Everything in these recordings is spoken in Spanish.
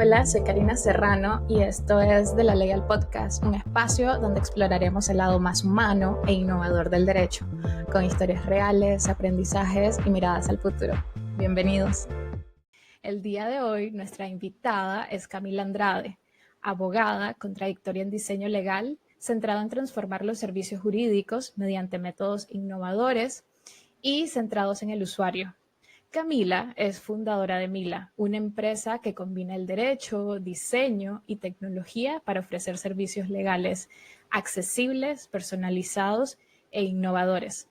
Hola, soy Karina Serrano y esto es De la Ley al Podcast, un espacio donde exploraremos el lado más humano e innovador del derecho, con historias reales, aprendizajes y miradas al futuro. Bienvenidos. El día de hoy, nuestra invitada es Camila Andrade, abogada con trayectoria en diseño legal, centrada en transformar los servicios jurídicos mediante métodos innovadores y centrados en el usuario. Camila es fundadora de Mila, una empresa que combina el derecho, diseño y tecnología para ofrecer servicios legales accesibles, personalizados e innovadores.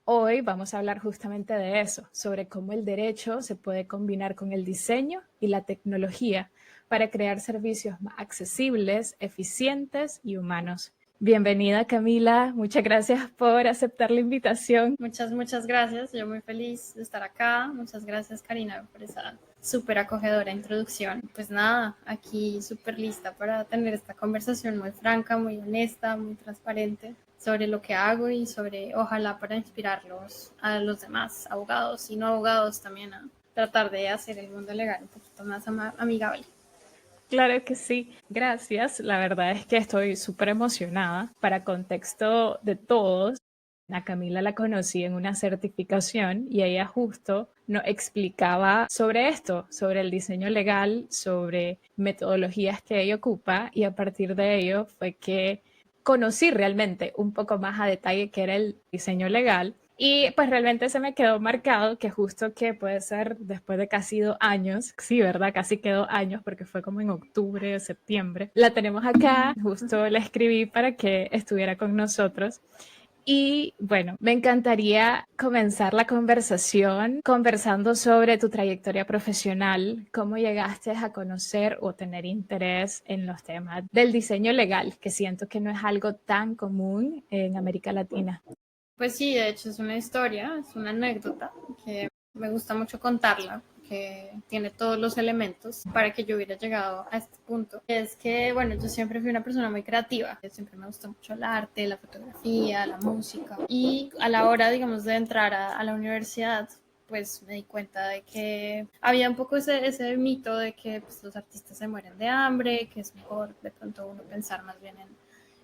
Hoy vamos a hablar justamente de eso, sobre cómo el derecho se puede combinar con el diseño y la tecnología para crear servicios más accesibles, eficientes y humanos. Bienvenida, Camila. Muchas gracias por aceptar la invitación. Muchas gracias. Yo muy feliz de estar acá. Muchas gracias, Karina, por esa súper acogedora introducción. Pues nada, aquí súper lista para tener esta conversación muy franca, muy honesta, muy transparente sobre lo que hago y sobre, ojalá, para inspirarlos a los demás abogados y no abogados también a tratar de hacer el mundo legal un poquito más amigable. Claro que sí, gracias. La verdad es que estoy súper emocionada. Para contexto de todos, a Camila la conocí en una certificación y ella justo nos explicaba sobre esto, sobre el diseño legal, sobre metodologías que ella ocupa, y a partir de ello fue que conocí realmente un poco más a detalle qué era el diseño legal. Y pues realmente se me quedó marcado que justo que puede ser después de casi 2 años, sí, ¿verdad? Casi quedó años porque fue como en octubre o septiembre. La tenemos acá, justo la escribí para que estuviera con nosotros. Y bueno, me encantaría comenzar la conversación conversando sobre tu trayectoria profesional, cómo llegaste a conocer o tener interés en los temas del diseño legal, que siento que no es algo tan común en América Latina. Pues sí, de hecho es una historia, es una anécdota que me gusta mucho contarla, que tiene todos los elementos para que yo hubiera llegado a este punto. Es que, bueno, yo siempre fui una persona muy creativa, siempre me gustó mucho el arte, la fotografía, la música, y a la hora, digamos, de entrar a la universidad, pues me di cuenta de que había un poco ese mito de que pues, los artistas se mueren de hambre, que es mejor de pronto uno pensar más bien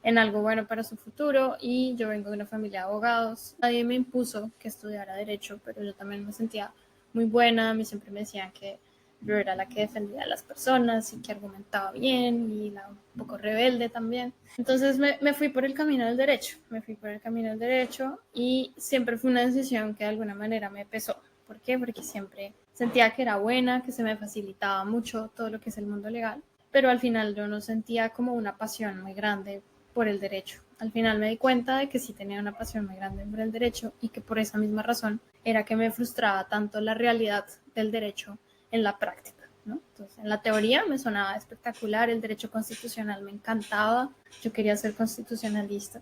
en algo bueno para su futuro, y yo vengo de una familia de abogados. Nadie me impuso que estudiara derecho, pero yo también me sentía muy buena. A mí siempre me decían que yo era la que defendía a las personas y que argumentaba bien y un poco rebelde también. Entonces me fui por el camino del derecho, y siempre fue una decisión que de alguna manera me pesó. ¿Por qué? Porque siempre sentía que era buena, que se me facilitaba mucho todo lo que es el mundo legal, pero al final yo no sentía como una pasión muy grande por el derecho. Al final me di cuenta de que sí tenía una pasión muy grande por el derecho y que por esa misma razón era que me frustraba tanto la realidad del derecho en la práctica, ¿no? Entonces, en la teoría me sonaba espectacular, el derecho constitucional me encantaba, yo quería ser constitucionalista,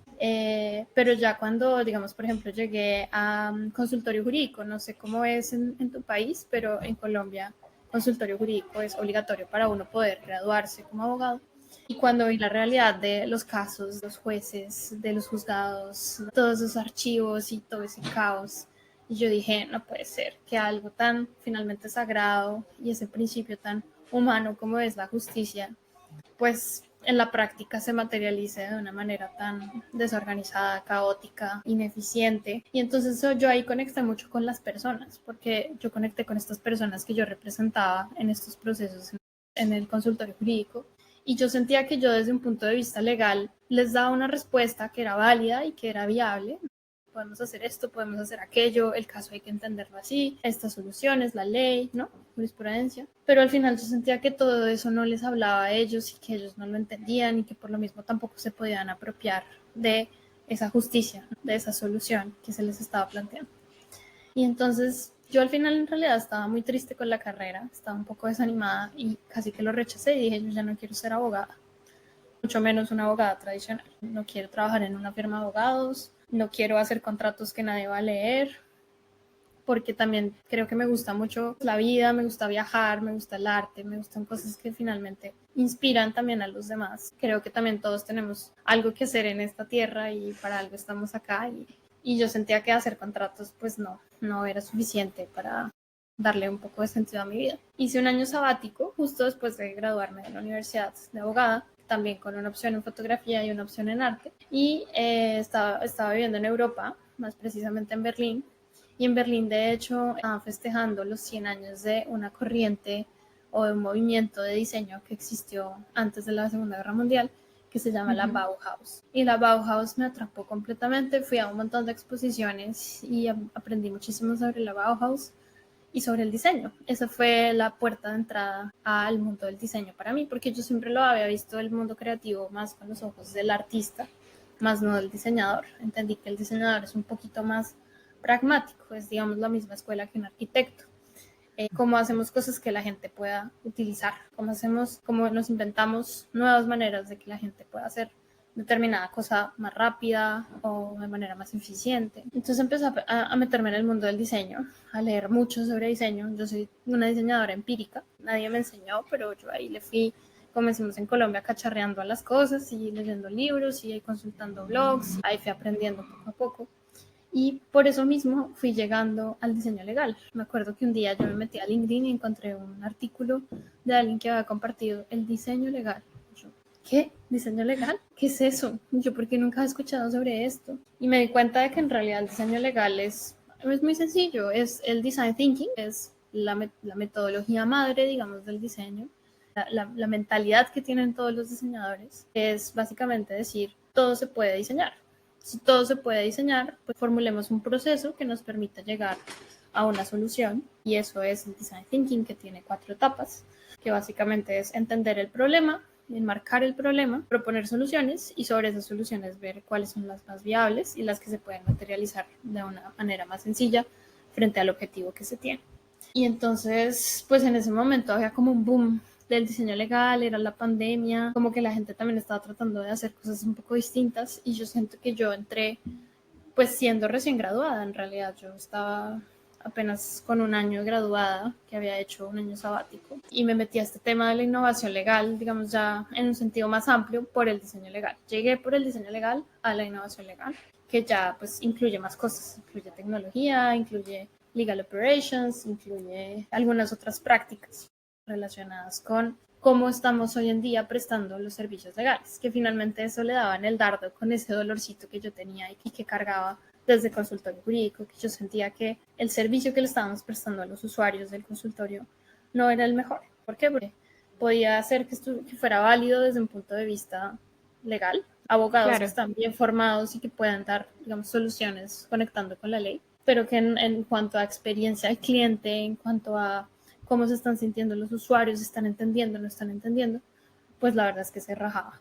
pero ya cuando, digamos, por ejemplo, llegué a consultorio jurídico, no sé cómo es en tu país, pero en Colombia consultorio jurídico es obligatorio para uno poder graduarse como abogado. Y cuando vi la realidad de los casos, los jueces, de los juzgados, todos esos archivos y todo ese caos, y yo dije, no puede ser que algo tan finalmente sagrado y ese principio tan humano como es la justicia, pues en la práctica se materialice de una manera tan desorganizada, caótica, ineficiente. Y entonces yo ahí conecté mucho con las personas, porque yo conecté con estas personas que yo representaba en estos procesos en el consultorio jurídico, y yo sentía que yo desde un punto de vista legal les daba una respuesta que era válida y que era viable. Podemos hacer esto, podemos hacer aquello, el caso hay que entenderlo así, esta solución es la ley, ¿no? Jurisprudencia. Pero al final yo sentía que todo eso no les hablaba a ellos y que ellos no lo entendían y que por lo mismo tampoco se podían apropiar de esa justicia, de esa solución que se les estaba planteando. Y entonces yo al final en realidad estaba muy triste con la carrera, estaba un poco desanimada y casi que lo rechacé y dije, yo ya no quiero ser abogada, mucho menos una abogada tradicional. No quiero trabajar en una firma de abogados, no quiero hacer contratos que nadie va a leer, porque también creo que me gusta mucho la vida, me gusta viajar, me gusta el arte, me gustan cosas que finalmente inspiran también a los demás. Creo que también todos tenemos algo que hacer en esta tierra y para algo estamos acá, y yo sentía que hacer contratos pues no era suficiente darle un poco de sentido a mi vida. Hice un año sabático justo después de graduarme de la universidad de abogada, también con una opción en fotografía y una opción en arte. Y estaba viviendo en Europa, más precisamente en Berlín. Y en Berlín, de hecho, estaban festejando los 100 años de una corriente o de un movimiento de diseño que existió antes de la Segunda Guerra Mundial, que se llama la Bauhaus. Y la Bauhaus me atrapó completamente, fui a un montón de exposiciones y aprendí muchísimo sobre la Bauhaus y sobre el diseño. Esa fue la puerta de entrada al mundo del diseño para mí, porque yo siempre lo había visto el mundo creativo más con los ojos del artista, más no del diseñador. Entendí que el diseñador es un poquito más pragmático, es digamos la misma escuela que un arquitecto. Cómo hacemos cosas que la gente pueda utilizar, cómo nos inventamos nuevas maneras de que la gente pueda hacer determinada cosa más rápida o de manera más eficiente. Entonces empecé a meterme en el mundo del diseño, a leer mucho sobre diseño. Yo soy una diseñadora empírica, nadie me enseñó, pero yo ahí le fui, como decimos en Colombia, cacharreando a las cosas y leyendo libros y consultando blogs. Ahí fui aprendiendo poco a poco. Y por eso mismo fui llegando al diseño legal. Me acuerdo que un día yo me metí a LinkedIn y encontré un artículo de alguien que había compartido el diseño legal. Yo, ¿qué? ¿Diseño legal? ¿Qué es eso? Yo, ¿por qué nunca he escuchado sobre esto? Y me di cuenta de que en realidad el diseño legal es muy sencillo. Es el design thinking, es la metodología madre, digamos, del diseño. La mentalidad que tienen todos los diseñadores es básicamente decir, todo se puede diseñar. Si todo se puede diseñar, pues formulemos un proceso que nos permita llegar a una solución, y eso es el design thinking, que tiene 4 etapas, que básicamente es entender el problema, enmarcar el problema, proponer soluciones y sobre esas soluciones ver cuáles son las más viables y las que se pueden materializar de una manera más sencilla frente al objetivo que se tiene. Y entonces, pues en ese momento había como un boom del diseño legal, era la pandemia, como que la gente también estaba tratando de hacer cosas un poco distintas, y yo siento que yo entré pues siendo recién graduada. En realidad yo estaba apenas con un año graduada, que había hecho un año sabático, y me metí a este tema de la innovación legal, digamos ya en un sentido más amplio, por el diseño legal. Llegué por el diseño legal a la innovación legal, que ya pues incluye más cosas, incluye tecnología, incluye legal operations, incluye algunas otras prácticas relacionadas con cómo estamos hoy en día prestando los servicios legales, que finalmente eso le daba en el dardo con ese dolorcito que yo tenía y que cargaba desde consultorio jurídico, que yo sentía que el servicio que le estábamos prestando a los usuarios del consultorio no era el mejor. ¿Por qué? Porque podía hacer que fuera válido desde un punto de vista legal, abogados que están bien formados y que puedan dar, digamos, soluciones conectando con la ley, pero que en cuanto a experiencia del cliente, en cuanto a cómo se están sintiendo los usuarios, están entendiendo, no están entendiendo, pues la verdad es que se rajaba,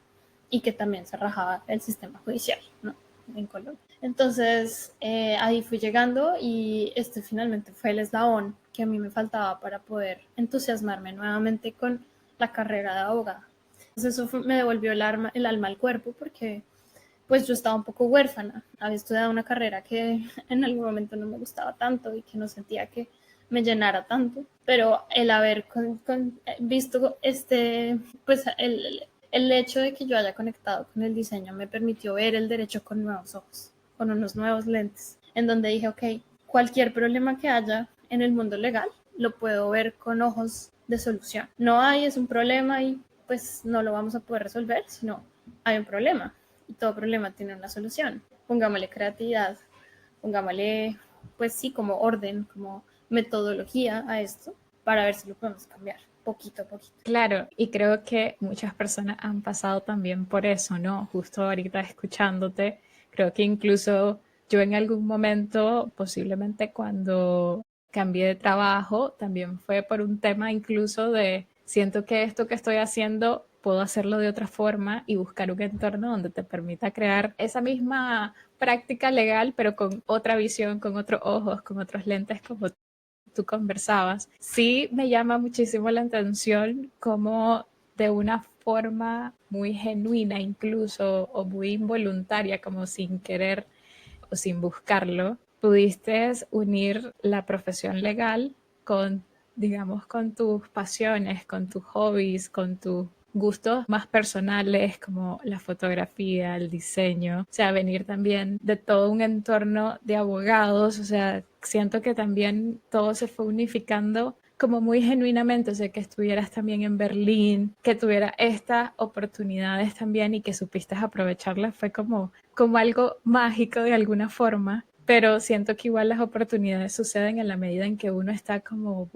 y que también se rajaba el sistema judicial, ¿no? En Colombia. Entonces ahí fui llegando, y este finalmente fue el eslabón que a mí me faltaba para poder entusiasmarme nuevamente con la carrera de abogada. Entonces eso me devolvió el alma al cuerpo, porque pues yo estaba un poco huérfana. Había estudiado una carrera que en algún momento no me gustaba tanto y que no sentía que me llenara tanto, pero el haber visto pues el hecho de que yo haya conectado con el diseño me permitió ver el derecho con nuevos ojos, con unos nuevos lentes, en donde dije, ok, cualquier problema que haya en el mundo legal lo puedo ver con ojos de solución. No es un problema y pues no lo vamos a poder resolver, sino hay un problema, y todo problema tiene una solución. Pongámosle creatividad, pongámosle, pues sí, como orden, como metodología a esto, para ver si lo podemos cambiar poquito a poquito. Claro, y creo que muchas personas han pasado también por eso, ¿no? Justo ahorita escuchándote, creo que incluso yo en algún momento, posiblemente cuando cambié de trabajo, también fue por un tema incluso de siento que esto que estoy haciendo puedo hacerlo de otra forma, y buscar un entorno donde te permita crear esa misma práctica legal, pero con otra visión, con otros ojos, con otros lentes, como tú conversabas. Sí me llama muchísimo la atención cómo de una forma muy genuina incluso, o muy involuntaria, como sin querer o sin buscarlo, pudiste unir la profesión legal con, digamos, con tus pasiones, con tus hobbies, con tus gustos más personales como la fotografía, el diseño, o sea, venir también de todo un entorno de abogados, o sea, siento que también todo se fue unificando como muy genuinamente, o sea, que estuvieras también en Berlín, que tuviera estas oportunidades también y que supiste aprovecharlas, fue como algo mágico de alguna forma, pero siento que igual las oportunidades suceden en la medida en que uno está como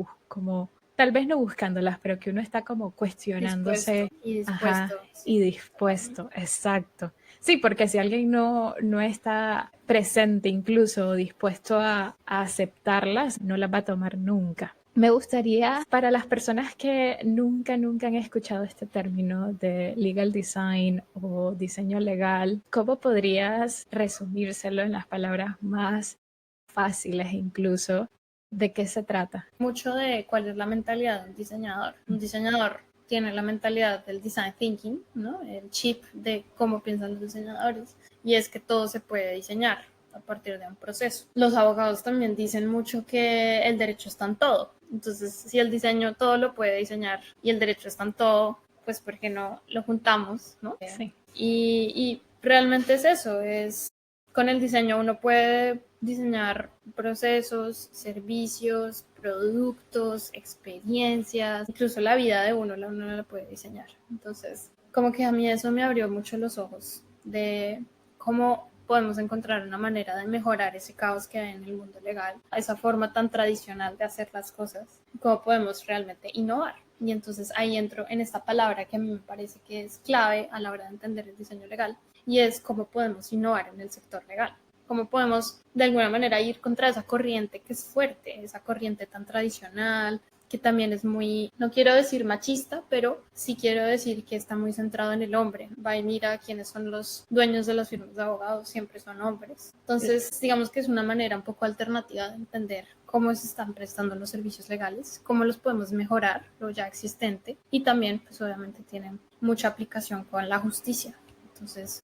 tal vez no buscándolas, pero que uno está como Dispuesto cuestionándose, y dispuesto, ajá, sí. y dispuesto, exacto. Sí, porque si alguien no está presente incluso o dispuesto a aceptarlas, no las va a tomar nunca. Me gustaría, para las personas que nunca han escuchado este término de legal design o diseño legal, ¿cómo podrías resumírselo en las palabras más fáciles incluso? ¿De qué se trata? Mucho de cuál es la mentalidad de un diseñador. Un diseñador tiene la mentalidad del design thinking, ¿no? El chip de cómo piensan los diseñadores, y es que todo se puede diseñar a partir de un proceso. Los abogados también dicen mucho que el derecho está en todo. Entonces, si el diseño todo lo puede diseñar y el derecho está en todo, pues ¿por qué no lo juntamos, ¿no? Sí. Y realmente es eso, es con el diseño uno puede diseñar procesos, servicios, productos, experiencias, incluso la vida de uno la puede diseñar. Entonces, como que a mí eso me abrió mucho los ojos de cómo podemos encontrar una manera de mejorar ese caos que hay en el mundo legal, esa forma tan tradicional de hacer las cosas, cómo podemos realmente innovar. Y entonces ahí entro en esta palabra que a mí me parece que es clave a la hora de entender el diseño legal, y es cómo podemos innovar en el sector legal, cómo podemos de alguna manera ir contra esa corriente que es fuerte, esa corriente tan tradicional, que también es muy, no quiero decir machista, pero sí quiero decir que está muy centrado en el hombre. Va y mira quiénes son los dueños de las firmas de abogados, siempre son hombres. Entonces, digamos que es una manera un poco alternativa de entender cómo se están prestando los servicios legales, cómo los podemos mejorar, lo ya existente, y también, pues obviamente tienen mucha aplicación con la justicia. Entonces,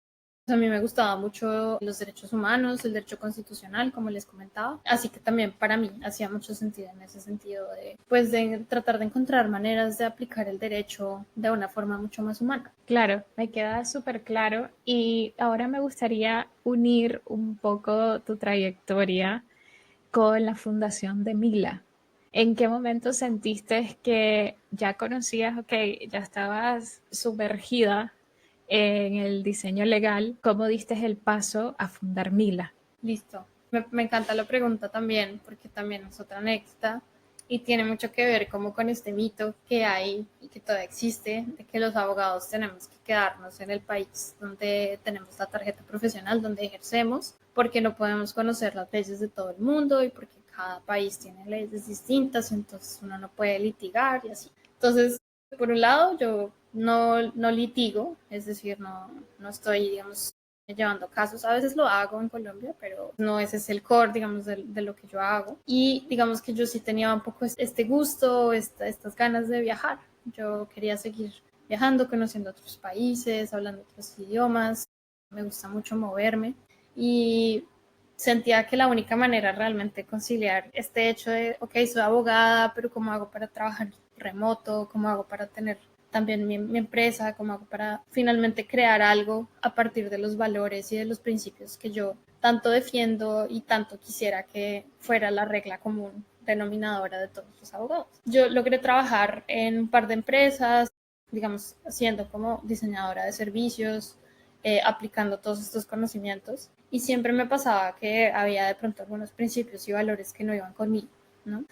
a mí me gustaba mucho los derechos humanos, el derecho constitucional, como les comentaba. Así que también para mí hacía mucho sentido en ese sentido de, pues, de tratar de encontrar maneras de aplicar el derecho de una forma mucho más humana. Claro, me queda súper claro y ahora me gustaría unir un poco tu trayectoria con la fundación de Mila. ¿En qué momento sentiste que ya conocías, ok, ya estabas sumergida en el diseño legal? ¿Cómo diste el paso a fundar Mila? Listo. Me encanta la pregunta también, porque también es otra anécdota y tiene mucho que ver como con este mito que hay y que todavía existe, de que los abogados tenemos que quedarnos en el país donde tenemos la tarjeta profesional, donde ejercemos, porque no podemos conocer las leyes de todo el mundo y porque cada país tiene leyes distintas, entonces uno no puede litigar y así. Entonces, por un lado, yo no litigo, es decir, no estoy, digamos, llevando casos. A veces lo hago en Colombia, pero no ese es el core, digamos, de lo que yo hago. Y digamos que yo sí tenía un poco este gusto, estas ganas de viajar. Yo quería seguir viajando, conociendo otros países, hablando otros idiomas. Me gusta mucho moverme y sentía que la única manera realmente de conciliar este hecho de, ok, soy abogada, pero ¿cómo hago para trabajar remoto? ¿Cómo hago para tener también mi empresa, cómo hago para finalmente crear algo a partir de los valores y de los principios que yo tanto defiendo y tanto quisiera que fuera la regla común denominadora de todos los abogados? Yo logré trabajar en un par de empresas, digamos, siendo como diseñadora de servicios, aplicando todos estos conocimientos, y siempre me pasaba que había de pronto algunos principios y valores que no iban conmigo, ¿no?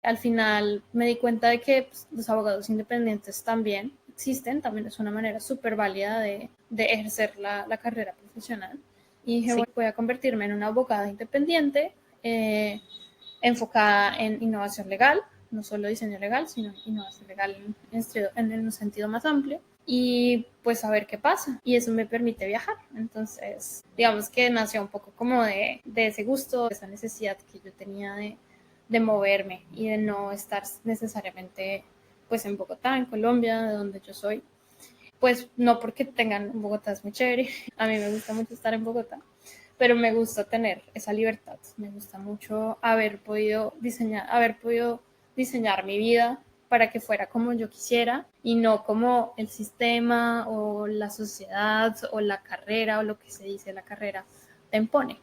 Al final me di cuenta de que pues, los abogados independientes también existen, también es una manera súper válida de ejercer la carrera profesional. Y dije, Sí, bueno, voy a convertirme en una abogada independiente, eh, enfocada en innovación legal, no solo diseño legal, sino innovación legal en un sentido más amplio. Y pues a ver qué pasa. Y eso me permite viajar. Entonces, digamos que nació un poco como de ese gusto, de esa necesidad que yo tenía de moverme y de no estar necesariamente pues en Bogotá, en Colombia, de donde yo soy. Pues no porque tengan, Bogotá es muy chévere, a mí me gusta mucho estar en Bogotá, pero me gusta tener esa libertad, me gusta mucho haber podido diseñar mi vida para que fuera como yo quisiera y no como el sistema o la sociedad o la carrera o lo que se dice la carrera te impone.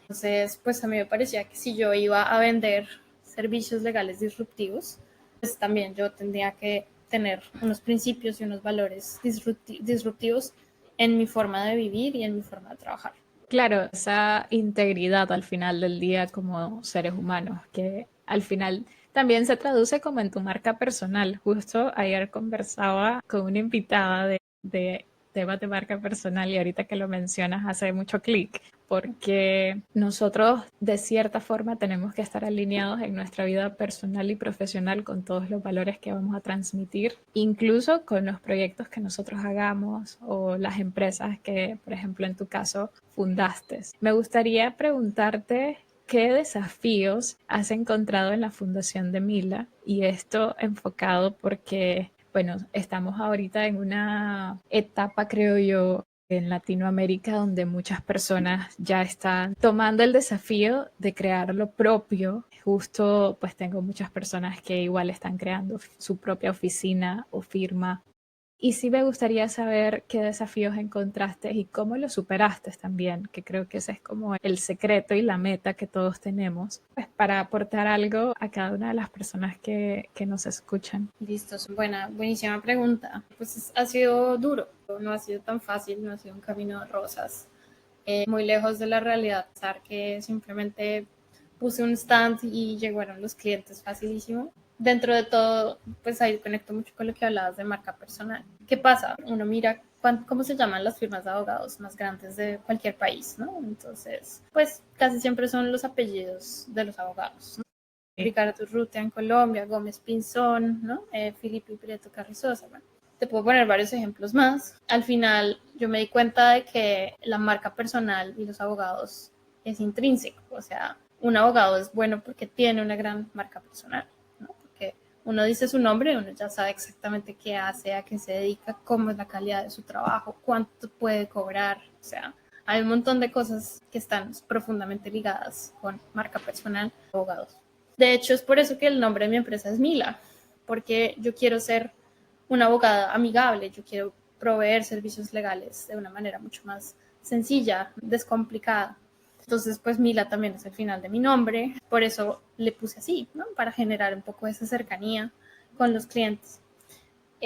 Entonces, pues a mí me parecía que si yo iba a vender servicios legales disruptivos, pues también yo tendría que tener unos principios y unos valores disruptivos en mi forma de vivir y en mi forma de trabajar. Claro, esa integridad al final del día como seres humanos, que al final también se traduce como en tu marca personal. Justo ayer conversaba con una invitada de temas de marca personal y ahorita que lo mencionas hace mucho clic, porque nosotros de cierta forma tenemos que estar alineados en nuestra vida personal y profesional con todos los valores que vamos a transmitir, incluso con los proyectos que nosotros hagamos o las empresas que, por ejemplo, en tu caso, fundaste. Me gustaría preguntarte qué desafíos has encontrado en la fundación de Mila y esto enfocado porque, bueno, estamos ahorita en una etapa, creo yo, en Latinoamérica donde muchas personas ya están tomando el desafío de crear lo propio. Justo pues tengo muchas personas que igual están creando su propia oficina o firma. Y sí me gustaría saber qué desafíos encontraste y cómo los superaste también, que creo que ese es como el secreto y la meta que todos tenemos, pues para aportar algo a cada una de las personas que nos escuchan. Listo, buenísima pregunta. Pues ha sido duro, no ha sido tan fácil, no ha sido un camino de rosas, muy lejos de la realidad, pensar que simplemente puse un stand y llegaron los clientes facilísimo. Dentro de todo, pues ahí conecto mucho con lo que hablabas de marca personal. ¿Qué pasa? Uno mira cómo se llaman las firmas de abogados más grandes de cualquier país, ¿no? Entonces, pues casi siempre son los apellidos de los abogados, ¿no? Ricardo Urrutia en Colombia, Gómez Pinzón, ¿no? Filipe Prieto Carrizosa, bueno. Te puedo poner varios ejemplos más. Al final yo me di cuenta de que la marca personal y los abogados es intrínseco, o sea, un abogado es bueno porque tiene una gran marca personal, ¿no? Porque uno dice su nombre, uno ya sabe exactamente qué hace, a qué se dedica, cómo es la calidad de su trabajo, cuánto puede cobrar, o sea, hay un montón de cosas que están profundamente ligadas con marca personal y abogados. De hecho, es por eso que el nombre de mi empresa es Mila, porque yo quiero ser una abogada amigable, yo quiero proveer servicios legales de una manera mucho más sencilla, descomplicada. Entonces, pues Mila también es el final de mi nombre, por eso le puse así, ¿no? Para generar un poco esa cercanía con los clientes.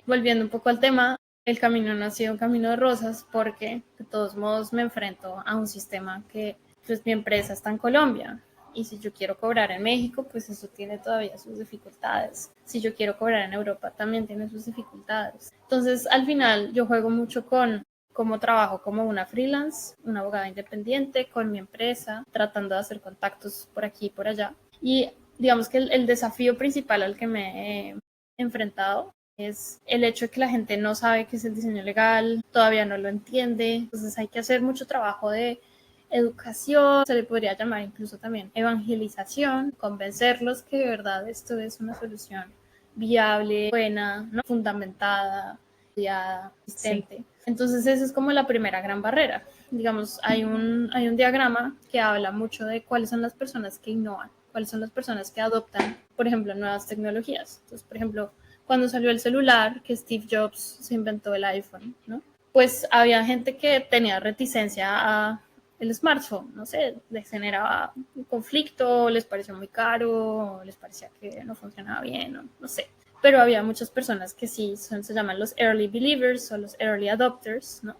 Volviendo un poco al tema, el camino no ha sido un camino de rosas porque de todos modos me enfrento a un sistema que, pues mi empresa está en Colombia, y si yo quiero cobrar en México, pues eso tiene todavía sus dificultades. Si yo quiero cobrar en Europa, también tiene sus dificultades. Entonces, al final, yo juego mucho con cómo trabajo como una freelance, una abogada independiente, con mi empresa, tratando de hacer contactos por aquí y por allá. Y digamos que el desafío principal al que me he enfrentado es el hecho de que la gente no sabe qué es el diseño legal, todavía no lo entiende, entonces hay que hacer mucho trabajo de educación, se le podría llamar incluso también evangelización, convencerlos que de verdad esto es una solución viable, buena, ¿no? Fundamentada, ya existente. Sí. Entonces esa es como la primera gran barrera. Digamos, hay un diagrama que habla mucho de cuáles son las personas que innovan, cuáles son las personas que adoptan, por ejemplo, nuevas tecnologías. Entonces, por ejemplo, cuando salió el celular, que Steve Jobs se inventó el iPhone, ¿no? Pues había gente que tenía reticencia a el smartphone, no sé, les generaba un conflicto, les pareció muy caro, les parecía que no funcionaba bien, no sé. Pero había muchas personas que sí se llaman los early believers o los early adopters, ¿no?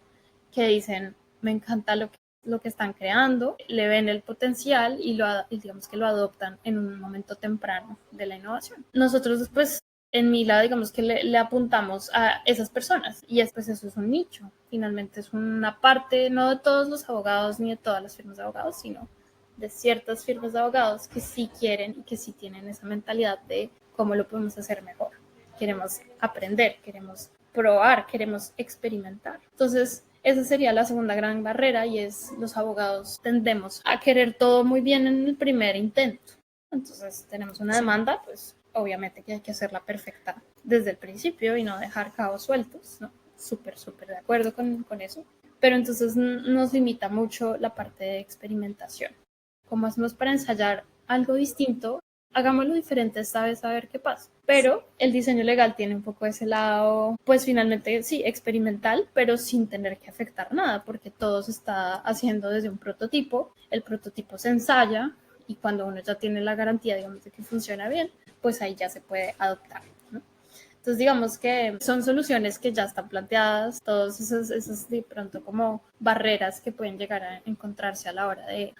Que dicen, me encanta lo que están creando, le ven el potencial y digamos que lo adoptan en un momento temprano de la innovación. Nosotros después en Mila, digamos que le apuntamos a esas personas y después eso es un nicho, finalmente es una parte, no de todos los abogados ni de todas las firmas de abogados, sino de ciertas firmas de abogados que sí quieren y que sí tienen esa mentalidad de cómo lo podemos hacer mejor. Queremos aprender, queremos probar, queremos experimentar. Entonces, esa sería la segunda gran barrera y es los abogados tendemos a querer todo muy bien en el primer intento. Entonces, tenemos una demanda, pues obviamente que hay que hacerla perfecta desde el principio y no dejar cabos sueltos, ¿no? Súper de acuerdo con eso. Pero entonces nos limita mucho la parte de experimentación. ¿Cómo hacemos para ensayar algo distinto hagámoslo diferente esta vez a ver qué pasa. Pero el diseño legal tiene un poco ese lado, pues finalmente sí, experimental, pero sin tener que afectar nada, porque todo se está haciendo desde un prototipo, el prototipo se ensaya y cuando uno ya tiene la garantía, digamos, de que funciona bien, pues ahí ya se puede adoptar, ¿no? Entonces, digamos que son soluciones que ya están planteadas, todas esas de pronto como barreras que pueden llegar a encontrarse a la hora de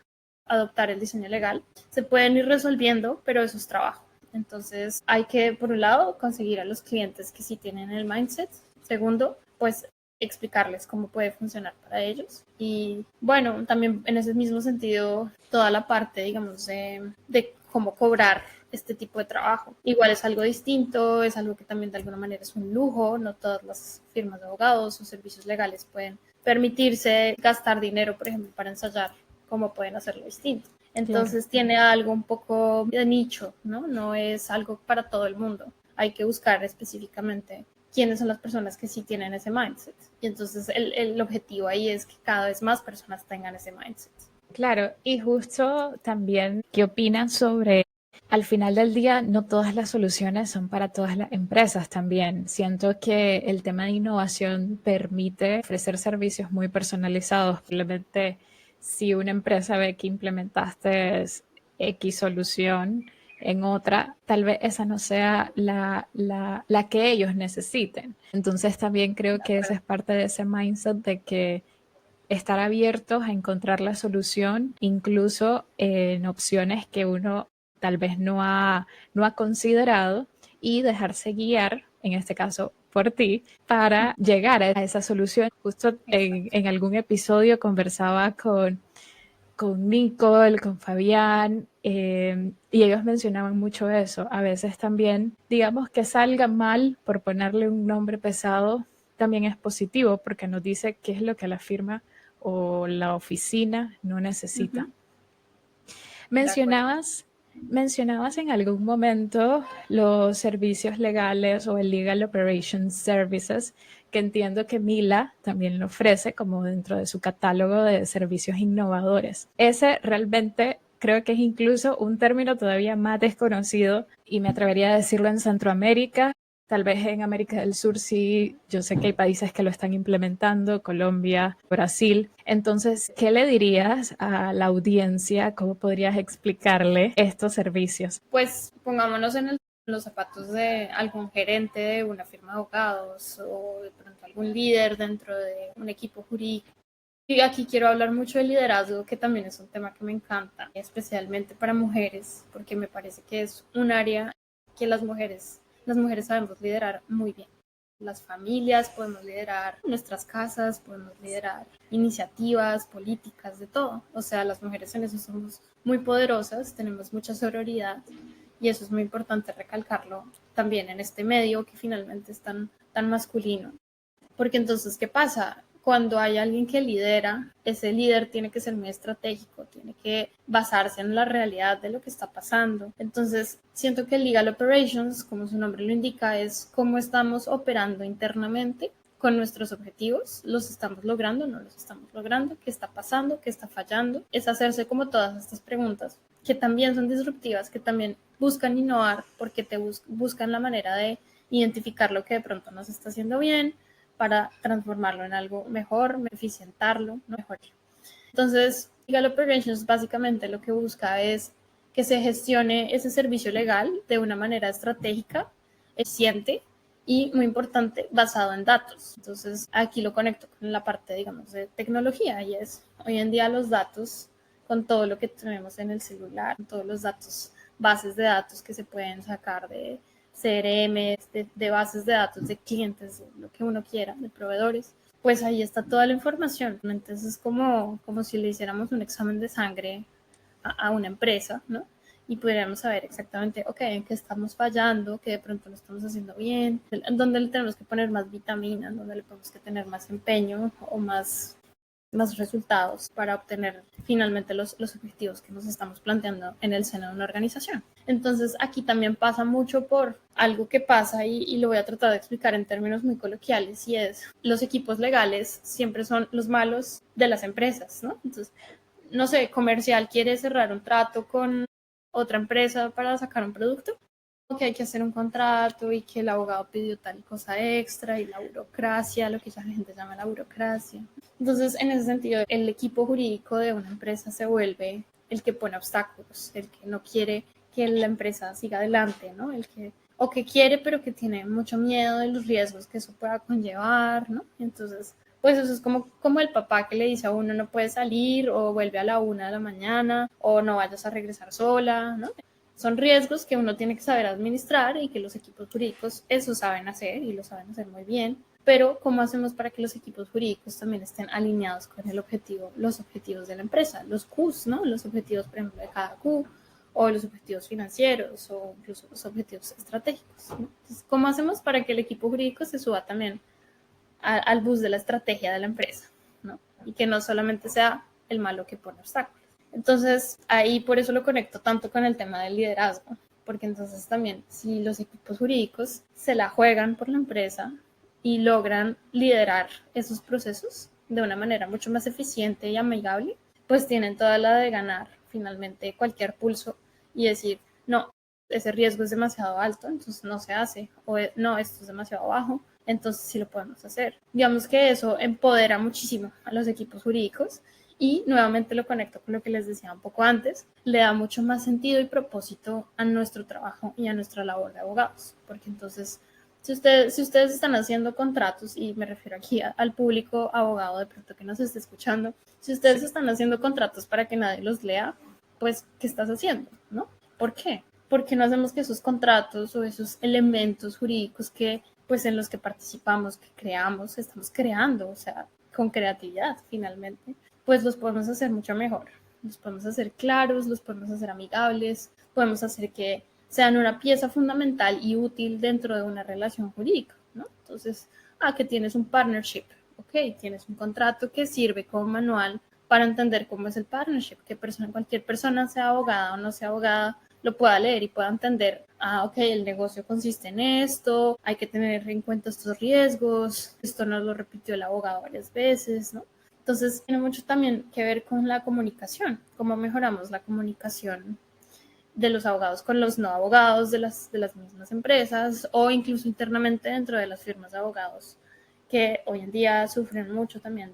adoptar el diseño legal, se pueden ir resolviendo, pero eso es trabajo. Entonces, hay que, por un lado, conseguir a los clientes que sí tienen el mindset. Segundo, pues explicarles cómo puede funcionar para ellos. Y bueno, también en ese mismo sentido, toda la parte, digamos, de cómo cobrar este tipo de trabajo. Igual es algo distinto, es algo que también de alguna manera es un lujo, no todas las firmas de abogados o servicios legales pueden permitirse gastar dinero, por ejemplo, para ensayar cómo pueden hacerlo distinto. Entonces Claro. tiene algo un poco de nicho, ¿no? No es algo para todo el mundo. Hay que buscar específicamente quiénes son las personas que sí tienen ese mindset. Y entonces el objetivo ahí es que cada vez más personas tengan ese mindset. Claro, y justo también, ¿qué opinas sobre, al final del día, no todas las soluciones son para todas las empresas también? Siento que el tema de innovación permite ofrecer servicios muy personalizados. Probablemente si una empresa ve que implementaste X solución en otra, tal vez esa no sea la que ellos necesiten. Entonces también creo que esa es parte de ese mindset de que estar abiertos a encontrar la solución, incluso en opciones que uno tal vez no ha considerado y dejarse guiar, en este caso por ti, para llegar a esa solución. Justo en algún episodio conversaba con Nicole, con Fabián, y ellos mencionaban mucho eso. A veces también, digamos que salga mal por ponerle un nombre pesado, también es positivo porque nos dice qué es lo que la firma o la oficina no necesita. Uh-huh. De acuerdo. Mencionabas en algún momento los servicios legales o el Legal Operations Services, que entiendo que Mila también lo ofrece como dentro de su catálogo de servicios innovadores. Ese realmente creo que es incluso un término todavía más desconocido y me atrevería a decirlo en Centroamérica. Tal vez en América del Sur sí, yo sé que hay países que lo están implementando, Colombia, Brasil. Entonces, ¿qué le dirías a la audiencia? ¿Cómo podrías explicarle estos servicios? Pues pongámonos en los zapatos de algún gerente de una firma de abogados o de pronto algún líder dentro de un equipo jurídico. Y aquí quiero hablar mucho de liderazgo, que también es un tema que me encanta, especialmente para mujeres, porque me parece que es un área que las mujeres sabemos liderar muy bien. Las familias podemos liderar nuestras casas, podemos liderar iniciativas, políticas, de todo. O sea, las mujeres en eso somos muy poderosas, tenemos mucha sororidad y eso es muy importante recalcarlo también en este medio que finalmente es tan masculino. Porque entonces, ¿qué pasa? Cuando hay alguien que lidera, ese líder tiene que ser muy estratégico, tiene que basarse en la realidad de lo que está pasando. Entonces, siento que el Legal Operations, como su nombre lo indica, es cómo estamos operando internamente con nuestros objetivos, los estamos logrando, no los estamos logrando, qué está pasando, qué está fallando. Es hacerse como todas estas preguntas que también son disruptivas, que también buscan innovar porque te buscan la manera de identificar lo que de pronto no se está haciendo bien, para transformarlo en algo mejor, eficientarlo, ¿no? Mejor. Entonces, Legal Operations básicamente lo que busca es que se gestione ese servicio legal de una manera estratégica, eficiente y, muy importante, basado en datos. Entonces, aquí lo conecto con la parte, digamos, de tecnología y es, hoy en día los datos, con todo lo que tenemos en el celular, todos los datos, bases de datos que se pueden sacar de CRM, de bases de datos de clientes, lo que uno quiera, de proveedores, pues ahí está toda la información. Entonces es como si le hiciéramos un examen de sangre a una empresa, ¿no? Y pudiéramos saber exactamente, ok, en qué estamos fallando, qué de pronto no estamos haciendo bien, en dónde le tenemos que poner más vitaminas, dónde le tenemos que tener más empeño o más resultados para obtener finalmente los objetivos que nos estamos planteando en el seno de una organización. Entonces aquí también pasa mucho por algo que pasa y lo voy a tratar de explicar en términos muy coloquiales y es los equipos legales siempre son los malos de las empresas, ¿no? Entonces, no sé, comercial quiere cerrar un trato con otra empresa para sacar un producto, que hay que hacer un contrato y que el abogado pidió tal cosa extra y la burocracia, lo que la gente llama la burocracia. Entonces, en ese sentido, el equipo jurídico de una empresa se vuelve el que pone obstáculos, el que no quiere que la empresa siga adelante, ¿no? El que, o que quiere, pero que tiene mucho miedo de los riesgos que eso pueda conllevar, ¿no? Entonces, pues eso es como el papá que le dice a uno no puede salir o vuelve a la 1 de la mañana o no vayas a regresar sola, ¿no? Son riesgos que uno tiene que saber administrar y que los equipos jurídicos eso saben hacer y lo saben hacer muy bien. Pero, ¿cómo hacemos para que los equipos jurídicos también estén alineados con el objetivo, los objetivos de la empresa, los Qs, ¿no? Los objetivos, por ejemplo, de cada Q, o los objetivos financieros, o incluso los objetivos estratégicos, ¿no? Entonces, ¿cómo hacemos para que el equipo jurídico se suba también al bus de la estrategia de la empresa, ¿no? Y que no solamente sea el malo que pone obstáculos. Entonces, ahí por eso lo conecto tanto con el tema del liderazgo, porque entonces también si los equipos jurídicos se la juegan por la empresa y logran liderar esos procesos de una manera mucho más eficiente y amigable, pues tienen toda la de ganar finalmente cualquier pulso y decir, no, ese riesgo es demasiado alto, entonces no se hace, o no, esto es demasiado bajo, entonces sí lo podemos hacer. Digamos que eso empodera muchísimo a los equipos jurídicos y nuevamente lo conecto con lo que les decía un poco antes, le da mucho más sentido y propósito a nuestro trabajo y a nuestra labor de abogados, porque entonces si ustedes están haciendo contratos, y me refiero aquí al público abogado de pronto que nos esté escuchando, si ustedes están haciendo contratos para que nadie los lea, pues, ¿qué estás haciendo? ¿No? ¿Por qué? Porque no hacemos que esos contratos o esos elementos jurídicos que, pues, en los que participamos, que creamos, estamos creando, o sea, con creatividad finalmente, pues los podemos hacer mucho mejor. Los podemos hacer claros, los podemos hacer amigables, podemos hacer que sean una pieza fundamental y útil dentro de una relación jurídica, ¿no? Entonces, que tienes un partnership, ok, tienes un contrato que sirve como manual para entender cómo es el partnership, que cualquier persona, sea abogada o no sea abogada, lo pueda leer y pueda entender, ok, el negocio consiste en esto, hay que tener en cuenta estos riesgos, esto nos lo repitió el abogado varias veces, ¿no? Entonces, tiene mucho también que ver con la comunicación, cómo mejoramos la comunicación de los abogados con los no abogados de las mismas empresas o incluso internamente dentro de las firmas de abogados que hoy en día sufren mucho también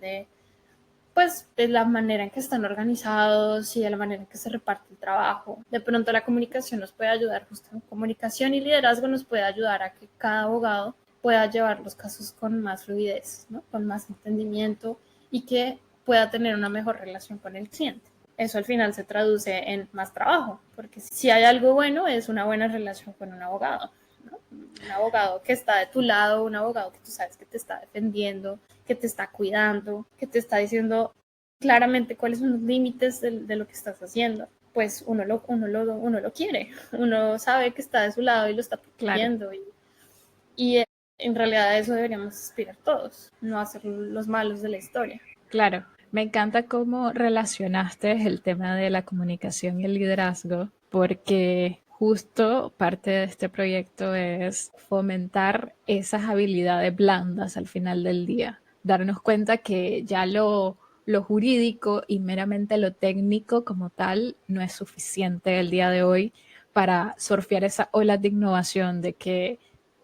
pues, de la manera en que están organizados y de la manera en que se reparte el trabajo. De pronto la comunicación nos puede ayudar, justo comunicación y liderazgo nos puede ayudar a que cada abogado pueda llevar los casos con más fluidez, ¿no? Con más entendimiento y que pueda tener una mejor relación con el cliente. Eso al final se traduce en más trabajo, porque si hay algo bueno es una buena relación con un abogado, ¿no? Un abogado que está de tu lado, un abogado que tú sabes que te está defendiendo, que te está cuidando, que te está diciendo claramente cuáles son los límites de lo que estás haciendo, pues uno lo quiere, uno sabe que está de su lado y lo está protegiendo. Claro. Y en realidad a eso deberíamos aspirar todos, no a ser los malos de la historia. Claro, me encanta cómo relacionaste el tema de la comunicación y el liderazgo, porque justo parte de este proyecto es fomentar esas habilidades blandas al final del día, darnos cuenta que ya lo jurídico y meramente lo técnico como tal no es suficiente el día de hoy para surfear esa ola de innovación de que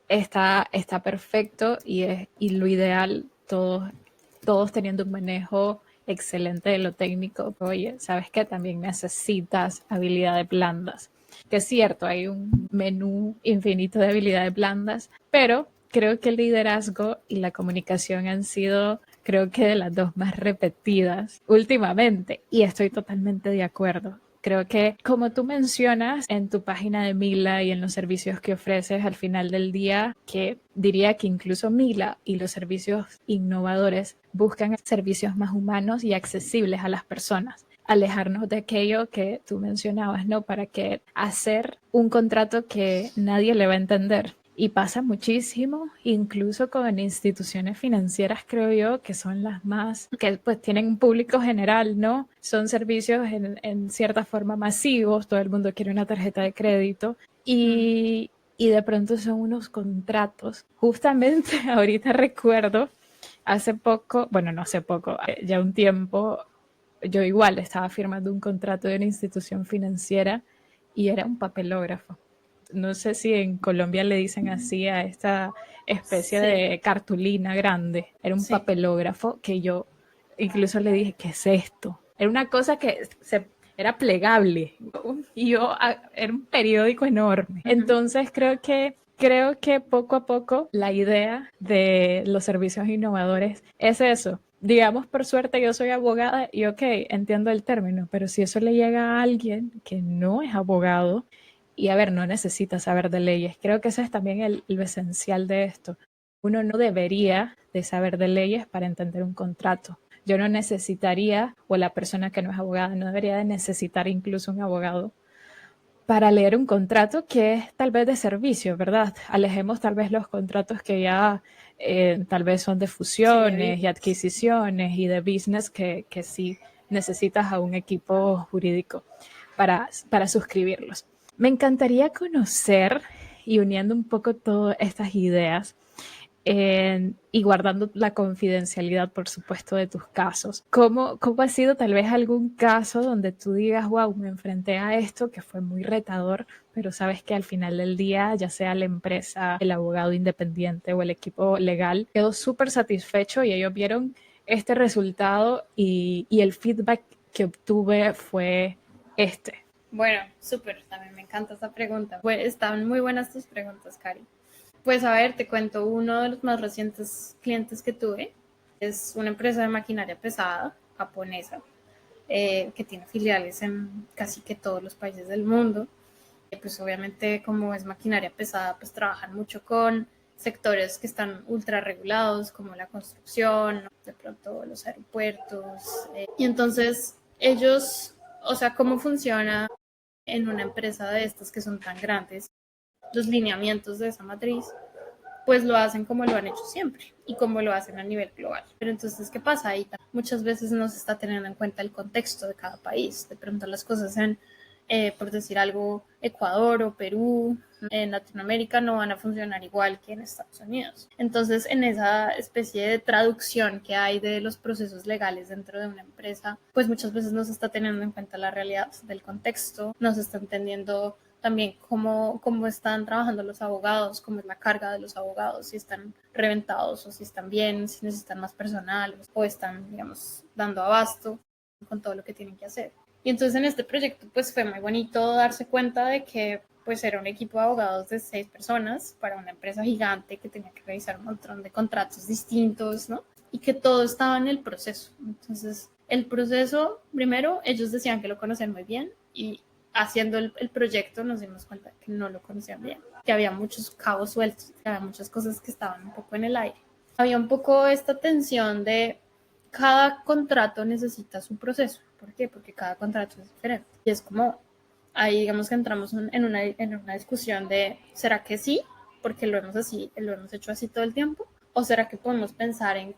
está perfecto y lo ideal, todos teniendo un manejo excelente de lo técnico. Oye, ¿sabes qué? También necesitas habilidades blandas. Que es cierto, hay un menú infinito de habilidades blandas, pero creo que el liderazgo y la comunicación han sido, creo que de las dos más repetidas últimamente, y estoy totalmente de acuerdo. Creo que, como tú mencionas en tu página de Mila y en los servicios que ofreces al final del día, que diría que incluso Mila y los servicios innovadores buscan servicios más humanos y accesibles a las personas. Alejarnos de aquello que tú mencionabas, ¿no? Para que hacer un contrato que nadie le va a entender. Y pasa muchísimo, incluso con instituciones financieras, creo yo, que son las más, que pues tienen un público general, ¿no? Son servicios en cierta forma masivos, todo el mundo quiere una tarjeta de crédito y de pronto son unos contratos. Justamente ahorita recuerdo, hace poco, bueno, no hace poco, ya un tiempo, yo igual estaba firmando un contrato de una institución financiera y era un papelógrafo. No sé si en Colombia le dicen así a esta especie Sí, de cartulina grande. Era un sí. papelógrafo que yo incluso le dije, ¿qué es esto? Era una cosa que era plegable y era un periódico enorme. Ujú. Entonces creo que poco a poco la idea de los servicios innovadores es eso. Digamos, por suerte yo soy abogada y ok, entiendo el término, pero si eso le llega a alguien que no es abogado, y a ver, no necesita saber de leyes. Creo que ese es también lo esencial de esto. Uno no debería de saber de leyes para entender un contrato. Yo no necesitaría, o la persona que no es abogada no debería de necesitar incluso un abogado para leer un contrato que es tal vez de servicio, ¿verdad? Alejemos tal vez los contratos que ya tal vez son de Sí, de fusiones y business. adquisiciones y de business que sí necesitas a un equipo jurídico para suscribirlos. Me encantaría conocer y uniendo un poco todas estas ideas, y guardando la confidencialidad, por supuesto, de tus casos. ¿Cómo ha sido tal vez algún caso donde tú digas, wow, me enfrenté a esto que fue muy retador, pero sabes que al final del día, ya sea la empresa, el abogado independiente o el equipo legal, quedó súper satisfecho y ellos vieron este resultado y el feedback que obtuve fue este? Bueno, súper, también me encanta esta pregunta. Bueno, están muy buenas tus preguntas, Cari. Pues a ver, te cuento, uno de los más recientes clientes que tuve es una empresa de maquinaria pesada japonesa que tiene filiales en casi que todos los países del mundo. Pues obviamente como es maquinaria pesada, pues trabajan mucho con sectores que están ultra regulados, como la construcción, de pronto los aeropuertos. Y entonces ellos, o sea, ¿cómo funciona en una empresa de estas que son tan grandes? Los lineamientos de esa matriz pues lo hacen como lo han hecho siempre y como lo hacen a nivel global. Pero entonces, ¿qué pasa? Ahí muchas veces no se está teniendo en cuenta el contexto de cada país. De pronto las cosas en, por decir algo, Ecuador o Perú, en Latinoamérica no van a funcionar igual que en Estados Unidos. Entonces, en esa especie de traducción que hay de los procesos legales dentro de una empresa, pues muchas veces no se está teniendo en cuenta la realidad del contexto, no se está entendiendo también cómo están trabajando los abogados, cómo es la carga de los abogados, si están reventados o si están bien, si necesitan más personal o están, digamos, dando abasto con todo lo que tienen que hacer. Y entonces en este proyecto pues fue muy bonito darse cuenta de que pues era un equipo de abogados de 6 personas para una empresa gigante que tenía que revisar un montón de contratos distintos, ¿no? Y que todo estaba en el proceso. Entonces, el proceso, primero, ellos decían que lo conocían muy bien y haciendo el proyecto nos dimos cuenta que no lo conocían bien, que había muchos cabos sueltos, que había muchas cosas que estaban un poco en el aire. Había un poco esta tensión de cada contrato necesita su proceso. ¿Por qué? Porque cada contrato es diferente. Y es como, ahí digamos que entramos en una discusión de, ¿será que sí? Porque lo hemos hecho así todo el tiempo. ¿O será que podemos pensar en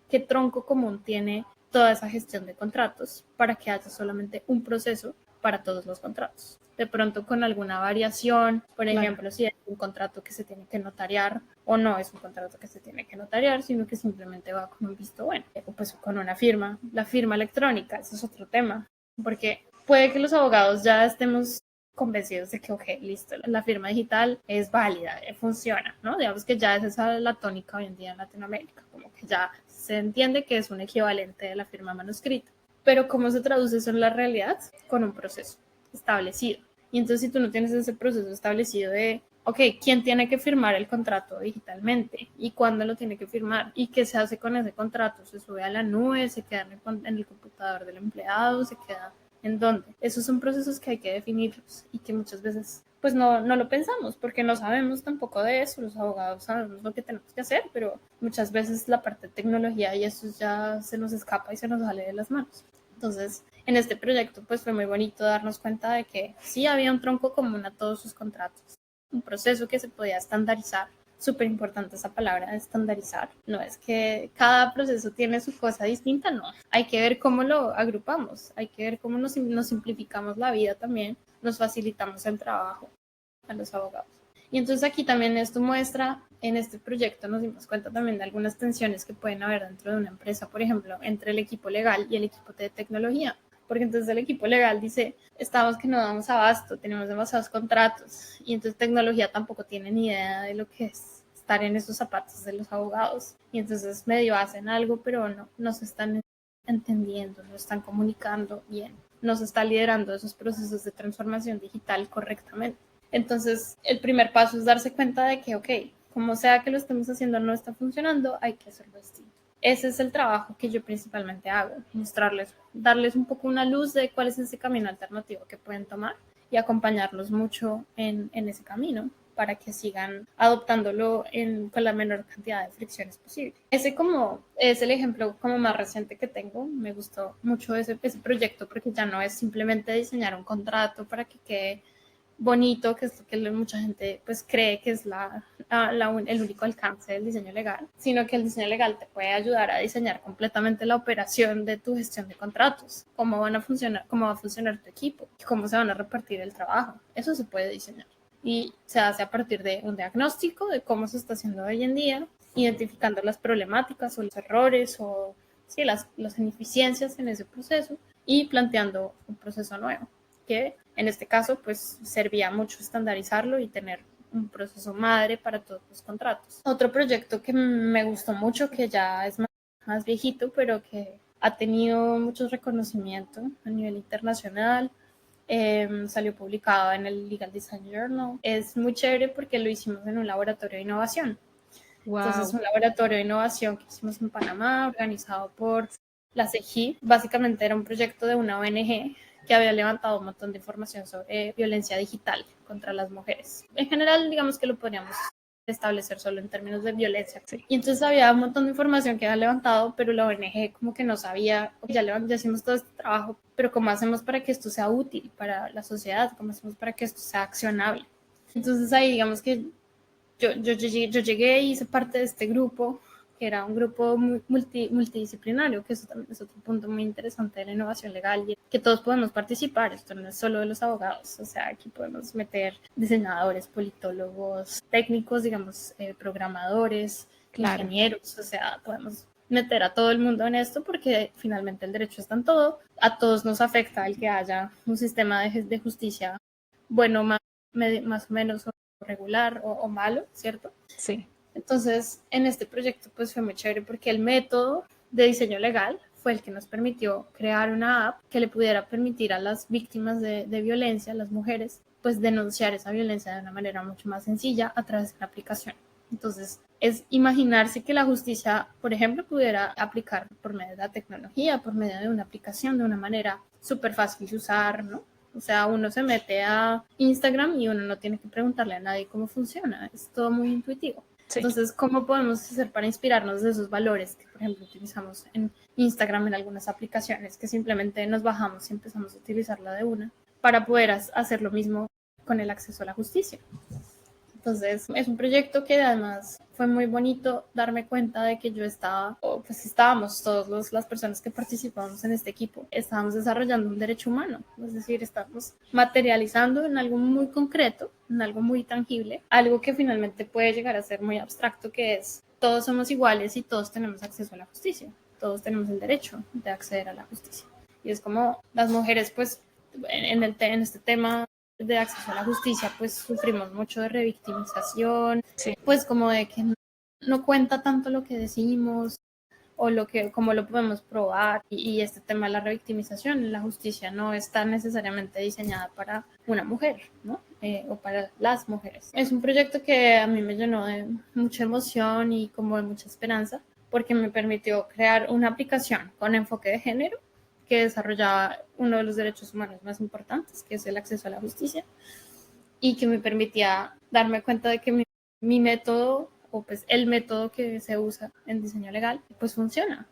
qué tronco común tiene toda esa gestión de contratos para que haya solamente un proceso para todos los contratos? De pronto con alguna variación, por Claro. ejemplo, si es un contrato que se tiene que notariar o no es un contrato que se tiene que notariar, sino que simplemente va con un visto bueno, o pues con una firma, la firma electrónica, eso es otro tema, porque puede que los abogados ya estemos convencidos de que, ok, listo, la firma digital es válida, funciona, ¿no? Digamos que ya es esa la tónica hoy en día en Latinoamérica, como que ya se entiende que es un equivalente de la firma manuscrita. Pero ¿cómo se traduce eso en la realidad? Con un proceso establecido. Y entonces si tú no tienes ese proceso establecido de, ok, ¿quién tiene que firmar el contrato digitalmente? ¿Y cuándo lo tiene que firmar? ¿Y qué se hace con ese contrato? ¿Se sube a la nube? ¿Se queda en el computador del empleado? ¿Se queda en dónde? Esos son procesos que hay que definirlos y que muchas veces pues no lo pensamos porque no sabemos tampoco de eso. Los abogados sabemos lo que tenemos que hacer, pero muchas veces la parte de tecnología y eso ya se nos escapa y se nos sale de las manos. Entonces, en este proyecto pues fue muy bonito darnos cuenta de que sí había un tronco común a todos sus contratos, un proceso que se podía estandarizar. Súper importante esa palabra, estandarizar. No es que cada proceso tiene su cosa distinta, no. Hay que ver cómo lo agrupamos, hay que ver cómo nos simplificamos la vida también, nos facilitamos el trabajo a los abogados. Y entonces aquí también esto muestra, en este proyecto nos dimos cuenta también de algunas tensiones que pueden haber dentro de una empresa, por ejemplo, entre el equipo legal y el equipo de tecnología. porque entonces el equipo legal dice, estamos que no damos abasto, tenemos demasiados contratos, y entonces tecnología tampoco tiene ni idea de lo que es estar en esos zapatos de los abogados, y entonces medio hacen algo, pero no se están entendiendo, no están comunicando bien, no se está liderando esos procesos de transformación digital correctamente. Entonces, el primer paso es darse cuenta de que, ok, como sea que lo estemos haciendo no está funcionando, hay que hacerlo distinto. Ese es el trabajo que yo principalmente hago, mostrarles, darles un poco una luz de cuál es ese camino alternativo que pueden tomar y acompañarlos mucho en ese camino para que sigan adoptándolo con la menor cantidad de fricciones posible. Ese como es el ejemplo como más reciente que tengo. Me gustó mucho ese proyecto porque ya no es simplemente diseñar un contrato para que quede bonito, que es lo que mucha gente pues cree que es el único alcance del diseño legal, sino que el diseño legal te puede ayudar a diseñar completamente la operación de tu gestión de contratos, cómo va a funcionar tu equipo, cómo se van a repartir el trabajo. Eso se puede diseñar y se hace a partir de un diagnóstico de cómo se está haciendo hoy en día, identificando las problemáticas o los errores o sí, las ineficiencias en ese proceso y planteando un proceso nuevo, que en este caso pues servía mucho estandarizarlo y tener un proceso madre para todos los contratos. Otro proyecto que me gustó mucho, que ya es más viejito, pero que ha tenido mucho reconocimiento a nivel internacional, salió publicado en el Legal Design Journal. Es muy chévere porque lo hicimos en un laboratorio de innovación. Wow. Entonces, un laboratorio de innovación que hicimos en Panamá, organizado por la CEGIP. Básicamente era un proyecto de una ONG que había levantado un montón de información sobre violencia digital contra las mujeres. En general, digamos que lo podríamos establecer solo en términos de violencia. Sí. Y entonces había un montón de información que había levantado, pero la ONG como que no sabía, ya hicimos todo este trabajo, pero ¿cómo hacemos para que esto sea útil para la sociedad? ¿Cómo hacemos para que esto sea accionable? Entonces ahí digamos que yo llegué y hice parte de este grupo, que era un grupo multidisciplinario, que eso también es otro punto muy interesante de la innovación legal, y que todos podemos participar. Esto no es solo de los abogados, o sea, aquí podemos meter diseñadores, politólogos, técnicos, digamos, programadores, claro, ingenieros, o sea, podemos meter a todo el mundo en esto porque finalmente el derecho está en todo, a todos nos afecta el que haya un sistema de justicia bueno, más o menos regular o malo, ¿cierto? Sí. Entonces, en este proyecto pues fue muy chévere porque el método de diseño legal fue el que nos permitió crear una app que le pudiera permitir a las víctimas de violencia, a las mujeres, pues denunciar esa violencia de una manera mucho más sencilla a través de una aplicación. Entonces, es imaginarse que la justicia, por ejemplo, pudiera aplicar por medio de la tecnología, por medio de una aplicación de una manera súper fácil de usar, ¿no? O sea, uno se mete a Instagram y uno no tiene que preguntarle a nadie cómo funciona, es todo muy intuitivo. Sí. Entonces, ¿cómo podemos hacer para inspirarnos de esos valores que, por ejemplo, utilizamos en Instagram en algunas aplicaciones, que simplemente nos bajamos y empezamos a utilizarla de una, para poder hacer lo mismo con el acceso a la justicia? Entonces, es un proyecto que además fue muy bonito darme cuenta de que yo estábamos todas las personas que participamos en este equipo, estábamos desarrollando un derecho humano, es decir, estamos materializando en algo muy concreto, en algo muy tangible, algo que finalmente puede llegar a ser muy abstracto, que es todos somos iguales y todos tenemos acceso a la justicia, todos tenemos el derecho de acceder a la justicia. Y es como las mujeres, pues, en este tema de acceso a la justicia, pues sufrimos mucho de revictimización, sí, pues como de que no cuenta tanto lo que decimos o cómo lo podemos probar, y este tema de la revictimización, la justicia no está necesariamente diseñada para una mujer, ¿no? O para las mujeres. Es un proyecto que a mí me llenó de mucha emoción y como de mucha esperanza, porque me permitió crear una aplicación con enfoque de género que desarrollaba uno de los derechos humanos más importantes, que es el acceso a la justicia, y que me permitía darme cuenta de que mi método, o pues el método que se usa en diseño legal, pues funciona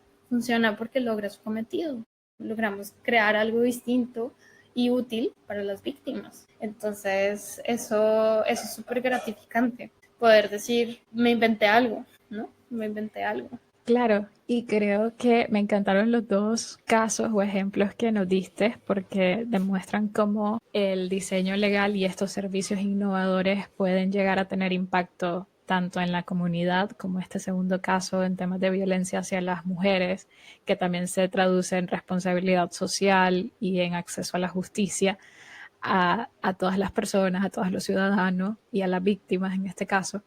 porque logra su cometido. Logramos crear algo distinto y útil para las víctimas. Entonces, eso es súper gratificante, poder decir, me inventé algo, ¿no? Me inventé algo. Claro, y creo que me encantaron los dos casos o ejemplos que nos diste porque demuestran cómo el diseño legal y estos servicios innovadores pueden llegar a tener impacto tanto en la comunidad como este segundo caso en temas de violencia hacia las mujeres, que también se traduce en responsabilidad social y en acceso a la justicia a todas las personas, a todos los ciudadanos y a las víctimas en este caso,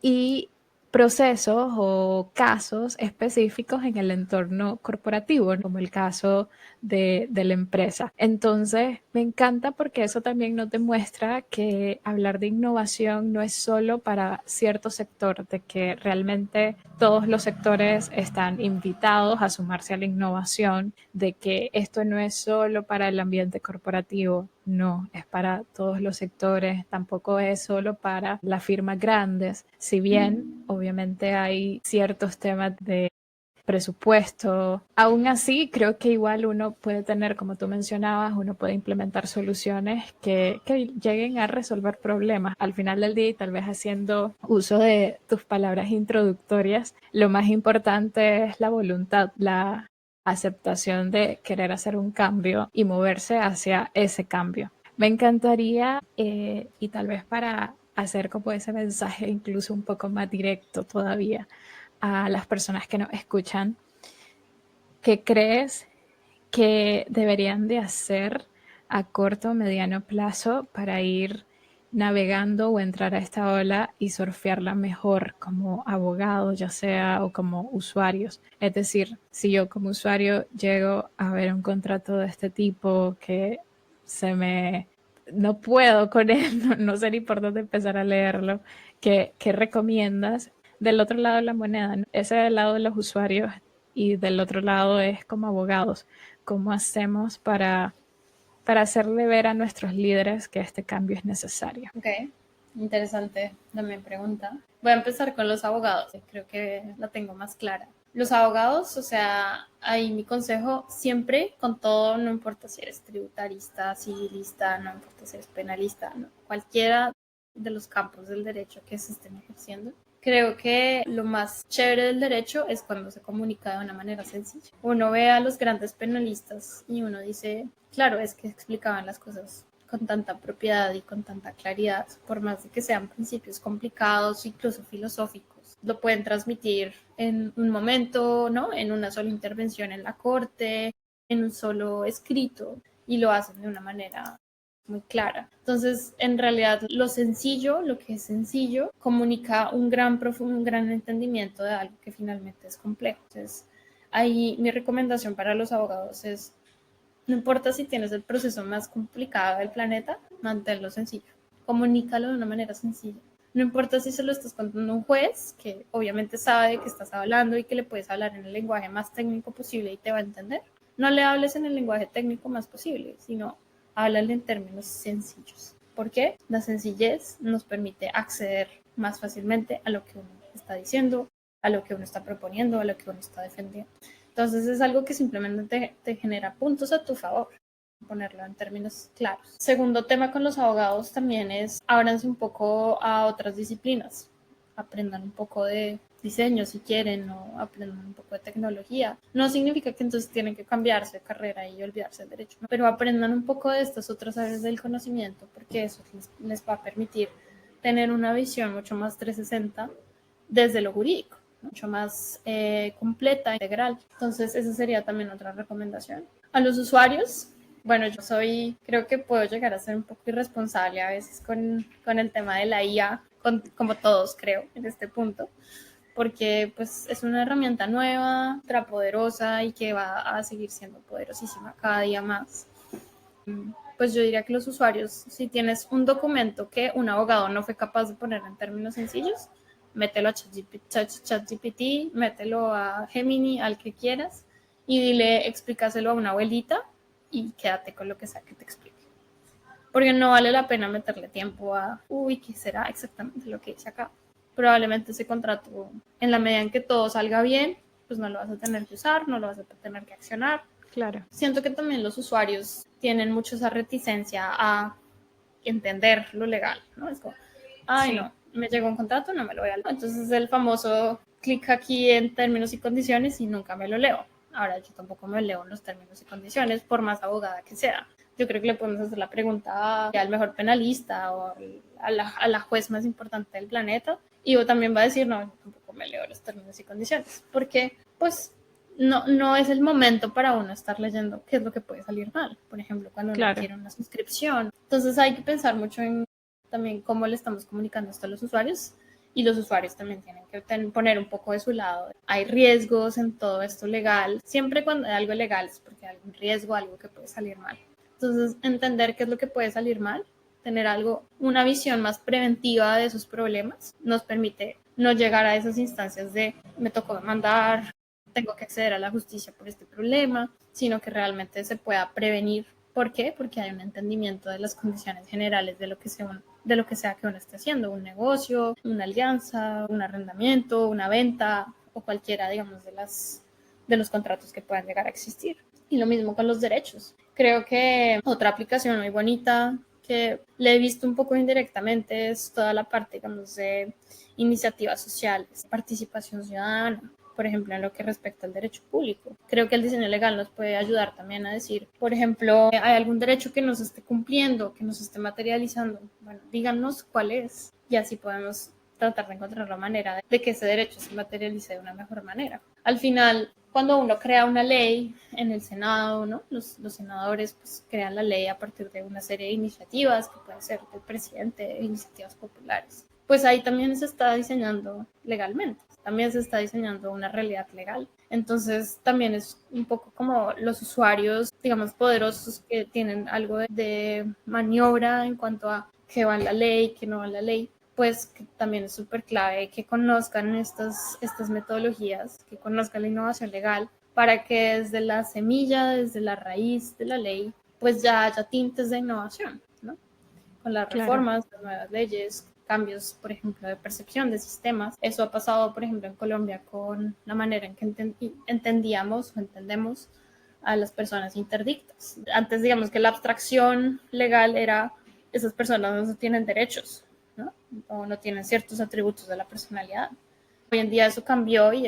y procesos o casos específicos en el entorno corporativo, como el caso de la empresa. Entonces, me encanta porque eso también nos demuestra que hablar de innovación no es solo para cierto sector, de que realmente todos los sectores están invitados a sumarse a la innovación, de que esto no es solo para el ambiente corporativo, no, es para todos los sectores, tampoco es solo para las firmas grandes, si bien obviamente hay ciertos temas de presupuesto. Aún así, creo que igual uno puede tener, como tú mencionabas, uno puede implementar soluciones que lleguen a resolver problemas. Al final del día, y tal vez haciendo uso de tus palabras introductorias, lo más importante es la voluntad, la aceptación de querer hacer un cambio y moverse hacia ese cambio. Me encantaría, y tal vez para hacer como ese mensaje incluso un poco más directo todavía a las personas que nos escuchan, ¿qué crees que deberían de hacer a corto o mediano plazo para ir navegando o entrar a esta ola y surfearla mejor como abogados, ya sea, o como usuarios? Es decir, si yo como usuario llego a ver un contrato de este tipo que se me... no puedo con él, no sé ni por dónde empezar a leerlo, ¿qué recomiendas? Del otro lado de la moneda, ¿no? Ese del lado de los usuarios y del otro lado es como abogados. ¿Cómo hacemos para hacerle ver a nuestros líderes que este cambio es necesario? Ok, interesante también pregunta. Voy a empezar con los abogados, creo que la tengo más clara. Los abogados, o sea, ahí mi consejo siempre, con todo, no importa si eres tributarista, civilista, no importa si eres penalista, no, cualquiera de los campos del derecho que se estén ejerciendo. Creo que lo más chévere del derecho es cuando se comunica de una manera sencilla. Uno ve a los grandes penalistas y uno dice, claro, es que explicaban las cosas con tanta propiedad y con tanta claridad, por más de que sean principios complicados, incluso filosóficos. Lo pueden transmitir en un momento, ¿no? En una sola intervención en la corte, en un solo escrito, y lo hacen de una manera muy clara. Entonces, en realidad, lo sencillo, lo que es sencillo, comunica un gran entendimiento de algo que finalmente es complejo. Entonces, ahí mi recomendación para los abogados es, no importa si tienes el proceso más complicado del planeta, manténlo sencillo. Comunícalo de una manera sencilla. No importa si se lo estás contando a un juez, que obviamente sabe de qué estás hablando y que le puedes hablar en el lenguaje más técnico posible y te va a entender. No le hables en el lenguaje técnico más posible, sino háblale en términos sencillos. ¿Por qué? La sencillez nos permite acceder más fácilmente a lo que uno está diciendo, a lo que uno está proponiendo, a lo que uno está defendiendo. Entonces es algo que simplemente te genera puntos a tu favor, ponerlo en términos claros. Segundo tema con los abogados también es ábranse un poco a otras disciplinas, aprendan un poco de diseño si quieren o aprendan un poco de tecnología. No significa que entonces tienen que cambiarse de carrera y olvidarse del derecho, ¿no? Pero aprendan un poco de estas otras áreas del conocimiento porque eso les va a permitir tener una visión mucho más 360 desde lo jurídico, mucho más completa, integral. Entonces, esa sería también otra recomendación. A los usuarios, bueno, creo que puedo llegar a ser un poco irresponsable a veces con el tema de la IA, como todos creo en este punto, porque pues es una herramienta nueva, ultrapoderosa y que va a seguir siendo poderosísima cada día más. Pues yo diría que los usuarios, si tienes un documento que un abogado no fue capaz de poner en términos sencillos, mételo a ChatGPT, mételo a Gemini, al que quieras, y dile, explícaselo a una abuelita y quédate con lo que sea que te explique. Porque no vale la pena meterle tiempo a, ¿qué será exactamente lo que dice acá? Probablemente ese contrato, en la medida en que todo salga bien, pues no lo vas a tener que usar, no lo vas a tener que accionar. Claro. Siento que también los usuarios tienen mucho esa reticencia a entender lo legal, ¿no? Es como, Sí. no, me llegó un contrato, no me lo voy a leer. Entonces el famoso clic aquí en términos y condiciones y nunca me lo leo. Ahora yo tampoco me leo en los términos y condiciones, por más abogada que sea. yo creo que le podemos hacer la pregunta al mejor penalista o a la juez más importante del planeta, y también va a decir, no, yo tampoco me leo los términos y condiciones, porque pues no es el momento para uno estar leyendo qué es lo que puede salir mal, por ejemplo, cuando uno Claro. quiere una suscripción. Entonces hay que pensar mucho en también cómo le estamos comunicando esto a los usuarios, y los usuarios también tienen que poner un poco de su lado. Hay riesgos en todo esto legal. Siempre cuando hay algo legal es porque hay algún riesgo, algo que puede salir mal. Entonces, entender qué es lo que puede salir mal, tener una visión más preventiva de esos problemas, nos permite no llegar a esas instancias de me tocó demandar, tengo que acceder a la justicia por este problema, sino que realmente se pueda prevenir. ¿Por qué? Porque hay un entendimiento de las condiciones generales de lo que sea que uno esté haciendo, un negocio, una alianza, un arrendamiento, una venta o cualquiera, digamos, de los contratos que puedan llegar a existir. Y lo mismo con los derechos. Creo que otra aplicación muy bonita que le he visto un poco indirectamente es toda la parte, digamos, de iniciativas sociales, participación ciudadana, por ejemplo, en lo que respecta al derecho público. Creo que el diseño legal nos puede ayudar también a decir, por ejemplo, hay algún derecho que no se esté cumpliendo, que no se esté materializando. Bueno, díganos cuál es, y así podemos tratar de encontrar la manera de que ese derecho se materialice de una mejor manera. Al final, cuando uno crea una ley en el Senado, ¿no? Los senadores pues, crean la ley a partir de una serie de iniciativas que pueden ser del presidente, iniciativas populares. Pues ahí también se está diseñando legalmente, también se está diseñando una realidad legal. Entonces también es un poco como los usuarios, digamos, poderosos que tienen algo de maniobra en cuanto a qué va en la ley, qué no va en la ley, pues que también es súper clave que conozcan estas metodologías, que conozcan la innovación legal, para que desde la semilla, desde la raíz de la ley, pues ya haya tintes de innovación, ¿no? Con las Claro. reformas, las nuevas leyes, cambios, por ejemplo, de percepción de sistemas. Eso ha pasado, por ejemplo, en Colombia con la manera en que entendíamos o entendemos a las personas interdictas. Antes, digamos que la abstracción legal era esas personas no tienen derechos, ¿no? O no tienen ciertos atributos de la personalidad. Hoy en día eso cambió y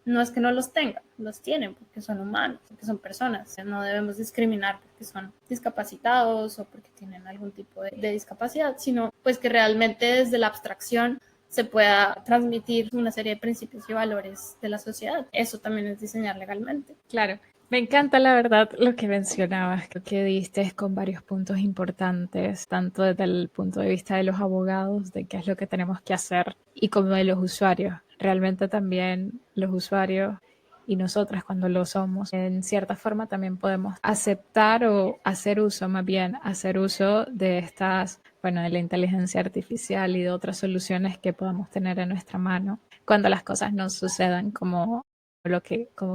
no es que no los tengan, los tienen porque son humanos, porque son personas. No debemos discriminar porque son discapacitados o porque tienen algún tipo de discapacidad, sino pues que realmente desde la abstracción se pueda transmitir una serie de principios y valores de la sociedad. Eso también es diseñar legalmente. Claro, me encanta la verdad lo que mencionabas, creo que diste con varios puntos importantes, tanto desde el punto de vista de los abogados, de qué es lo que tenemos que hacer, y como de los usuarios. Realmente también los usuarios y nosotras cuando lo somos, en cierta forma también podemos aceptar o hacer uso, más bien, hacer uso de estas, bueno, de la inteligencia artificial y de otras soluciones que podamos tener en nuestra mano cuando las cosas no sucedan como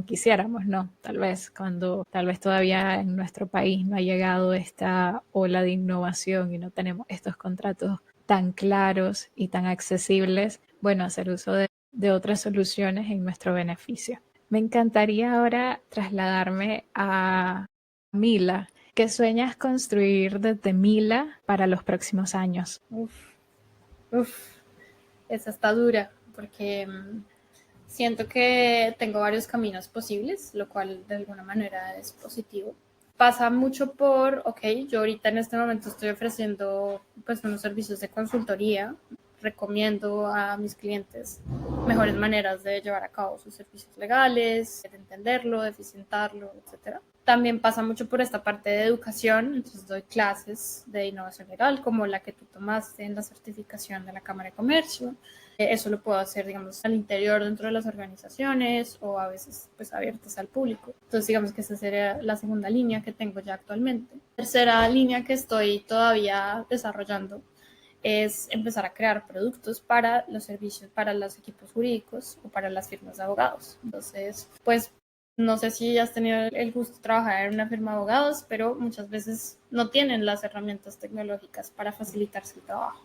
quisiéramos, ¿no? Tal vez todavía en nuestro país no ha llegado esta ola de innovación y no tenemos estos contratos tan claros y tan accesibles, bueno, hacer uso de otras soluciones en nuestro beneficio. Me encantaría ahora trasladarme a Mila. ¿Qué sueñas construir desde Mila para los próximos años? Uf, esa está dura porque siento que tengo varios caminos posibles, lo cual de alguna manera es positivo. Pasa mucho ok, yo ahorita en este momento estoy ofreciendo pues unos servicios de consultoría, recomiendo a mis clientes mejores maneras de llevar a cabo sus servicios legales, de entenderlo, de eficientarlo, etcétera. También pasa mucho por esta parte de educación, entonces doy clases de innovación legal como la que tú tomaste en la certificación de la Cámara de Comercio. Eso lo puedo hacer, digamos, al interior dentro de las organizaciones o a veces pues abiertas al público. Entonces digamos que esa sería la segunda línea que tengo ya actualmente. Tercera línea que estoy todavía desarrollando es empezar a crear productos para los servicios, para los equipos jurídicos o para las firmas de abogados. Entonces, pues no sé si has tenido el gusto de trabajar en una firma de abogados, pero muchas veces no tienen las herramientas tecnológicas para facilitarse el trabajo,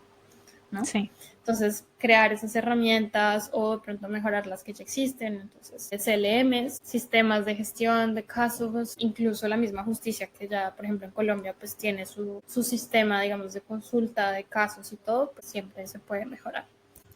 ¿no? Sí. Entonces, crear esas herramientas o de pronto mejorar las que ya existen. Entonces, CLMs, sistemas de gestión de casos, incluso la misma justicia que ya, por ejemplo, en Colombia, pues tiene su sistema, digamos, de consulta de casos y todo, pues siempre se puede mejorar.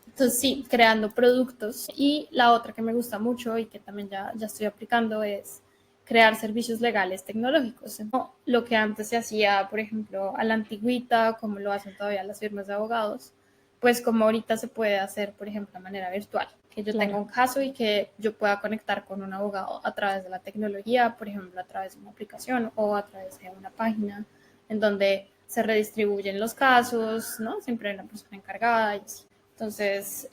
Entonces, sí, creando productos. Y la otra que me gusta mucho y que también ya estoy aplicando es crear servicios legales tecnológicos. No lo que antes se hacía, por ejemplo, a la antigüita, como lo hacen todavía las firmas de abogados, pues como ahorita se puede hacer, por ejemplo, de manera virtual. Que yo tenga un caso y que yo pueda conectar con un abogado a través de la tecnología, por ejemplo, a través de una aplicación o a través de una página en donde se redistribuyen los casos, ¿no? Siempre hay una persona encargada y así. Entonces,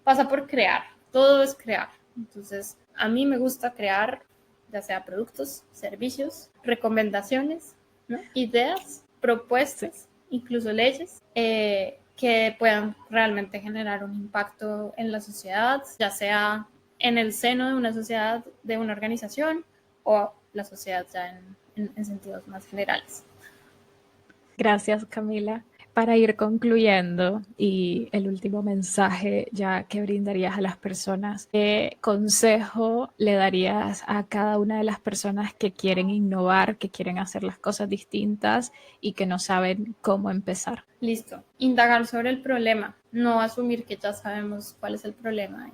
pasa por crear, todo es crear. Entonces, a mí me gusta crear, ya sea productos, servicios, recomendaciones, ¿no? Ideas, propuestas, incluso leyes, que puedan realmente generar un impacto en la sociedad, ya sea en el seno de una sociedad, de una organización, o la sociedad ya en sentidos más generales. Gracias, Camila. Para ir concluyendo y el último mensaje ya que brindarías a las personas, ¿qué consejo le darías a cada una de las personas que quieren innovar, que quieren hacer las cosas distintas y que no saben cómo empezar? Listo. Indagar sobre el problema, no asumir que ya sabemos cuál es el problema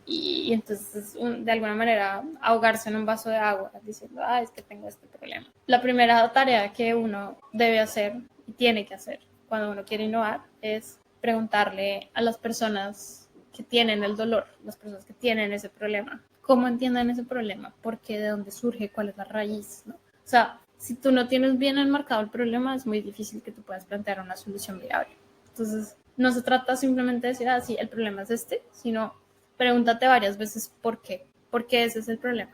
y entonces de alguna manera ahogarse en un vaso de agua diciendo, es que tengo este problema. La primera tarea que uno debe hacer y tiene que hacer cuando uno quiere innovar es preguntarle a las personas que tienen el dolor, las personas que tienen ese problema, cómo entienden ese problema, por qué, de dónde surge, cuál es la raíz, ¿no? O sea, si tú no tienes bien enmarcado el problema, es muy difícil que tú puedas plantear una solución viable. Entonces, no se trata simplemente de decir, sí, el problema es este, sino pregúntate varias veces por qué. ¿Por qué ese es el problema?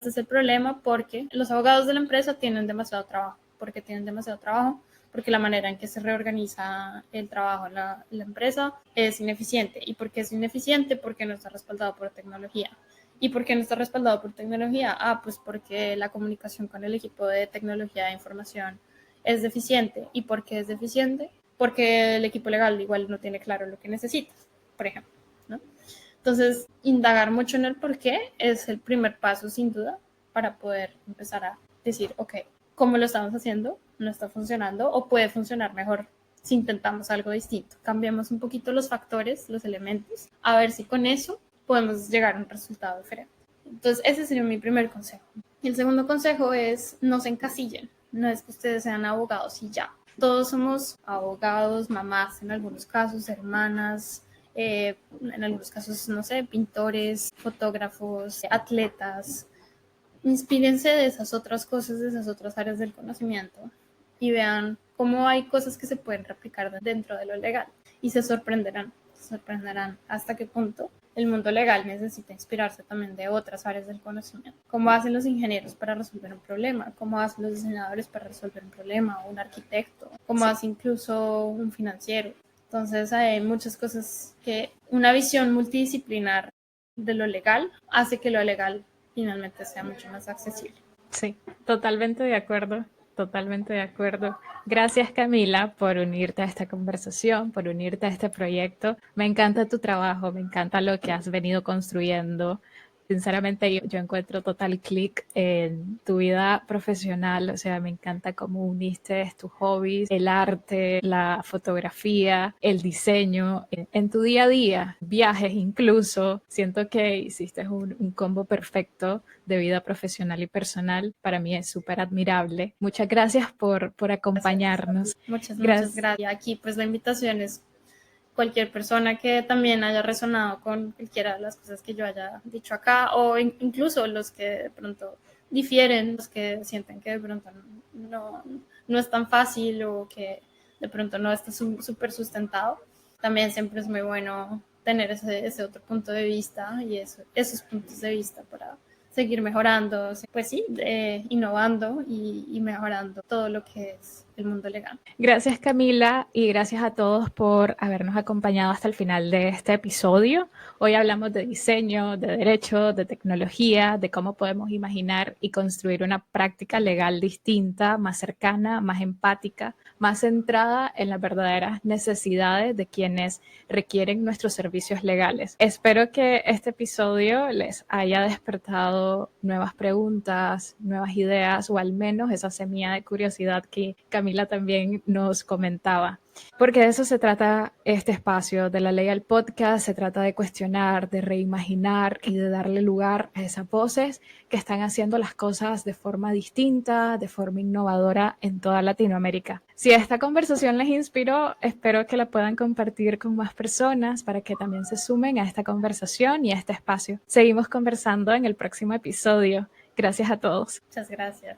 Ese es el problema porque los abogados de la empresa tienen demasiado trabajo. ¿Por qué tienen demasiado trabajo? Porque la manera en que se reorganiza el trabajo en la empresa es ineficiente. ¿Y por qué es ineficiente? Porque no está respaldado por tecnología. ¿Y por qué no está respaldado por tecnología? Pues porque la comunicación con el equipo de tecnología de información es deficiente. ¿Y por qué es deficiente? Porque el equipo legal igual no tiene claro lo que necesita, por ejemplo, ¿no? Entonces, indagar mucho en el por qué es el primer paso, sin duda, para poder empezar a decir, ok, ¿cómo lo estamos haciendo? ¿No está funcionando? ¿O puede funcionar mejor si intentamos algo distinto? Cambiamos un poquito los factores, los elementos, a ver si con eso podemos llegar a un resultado diferente. Entonces, ese sería mi primer consejo. Y el segundo consejo es no se encasillen. No es que ustedes sean abogados y ya. Todos somos abogados, mamás en algunos casos, hermanas, en algunos casos, no sé, pintores, fotógrafos, atletas. Inspírense de esas otras cosas, de esas otras áreas del conocimiento y vean cómo hay cosas que se pueden replicar dentro de lo legal y se sorprenderán hasta qué punto el mundo legal necesita inspirarse también de otras áreas del conocimiento. ¿Cómo hacen los ingenieros para resolver un problema? ¿Cómo hacen los diseñadores para resolver un problema? ¿O un arquitecto? ¿Cómo hace incluso un financiero? Entonces hay muchas cosas que una visión multidisciplinar de lo legal hace que lo legal finalmente sea mucho más accesible. Sí, totalmente de acuerdo, totalmente de acuerdo. Gracias, Camila, por unirte a esta conversación, por unirte a este proyecto. Me encanta tu trabajo, me encanta lo que has venido construyendo. Sinceramente, yo encuentro total clic en tu vida profesional, o sea, me encanta cómo uniste tus hobbies, el arte, la fotografía, el diseño, en tu día a día, viajes incluso. Siento que hiciste un combo perfecto de vida profesional y personal. Para mí es súper admirable. Muchas gracias por acompañarnos. Muchas gracias. Aquí pues la invitación es cualquier persona que también haya resonado con cualquiera de las cosas que yo haya dicho acá o incluso los que de pronto difieren, los que sienten que de pronto no es tan fácil o que de pronto no está súper sustentado. También siempre es muy bueno tener ese otro punto de vista y esos puntos de vista para seguir mejorando, pues sí, innovando y mejorando todo lo que es el mundo legal. Gracias, Camila, y gracias a todos por habernos acompañado hasta el final de este episodio. Hoy hablamos de diseño, de derecho, de tecnología, de cómo podemos imaginar y construir una práctica legal distinta, más cercana, más empática, más centrada en las verdaderas necesidades de quienes requieren nuestros servicios legales. Espero que este episodio les haya despertado nuevas preguntas, nuevas ideas o al menos esa semilla de curiosidad que Camila también nos comentaba. Porque de eso se trata este espacio de la ley al podcast, se trata de cuestionar, de reimaginar y de darle lugar a esas voces que están haciendo las cosas de forma distinta, de forma innovadora en toda Latinoamérica. Si esta conversación les inspiró, espero que la puedan compartir con más personas para que también se sumen a esta conversación y a este espacio. Seguimos conversando en el próximo episodio. Gracias a todos. Muchas gracias.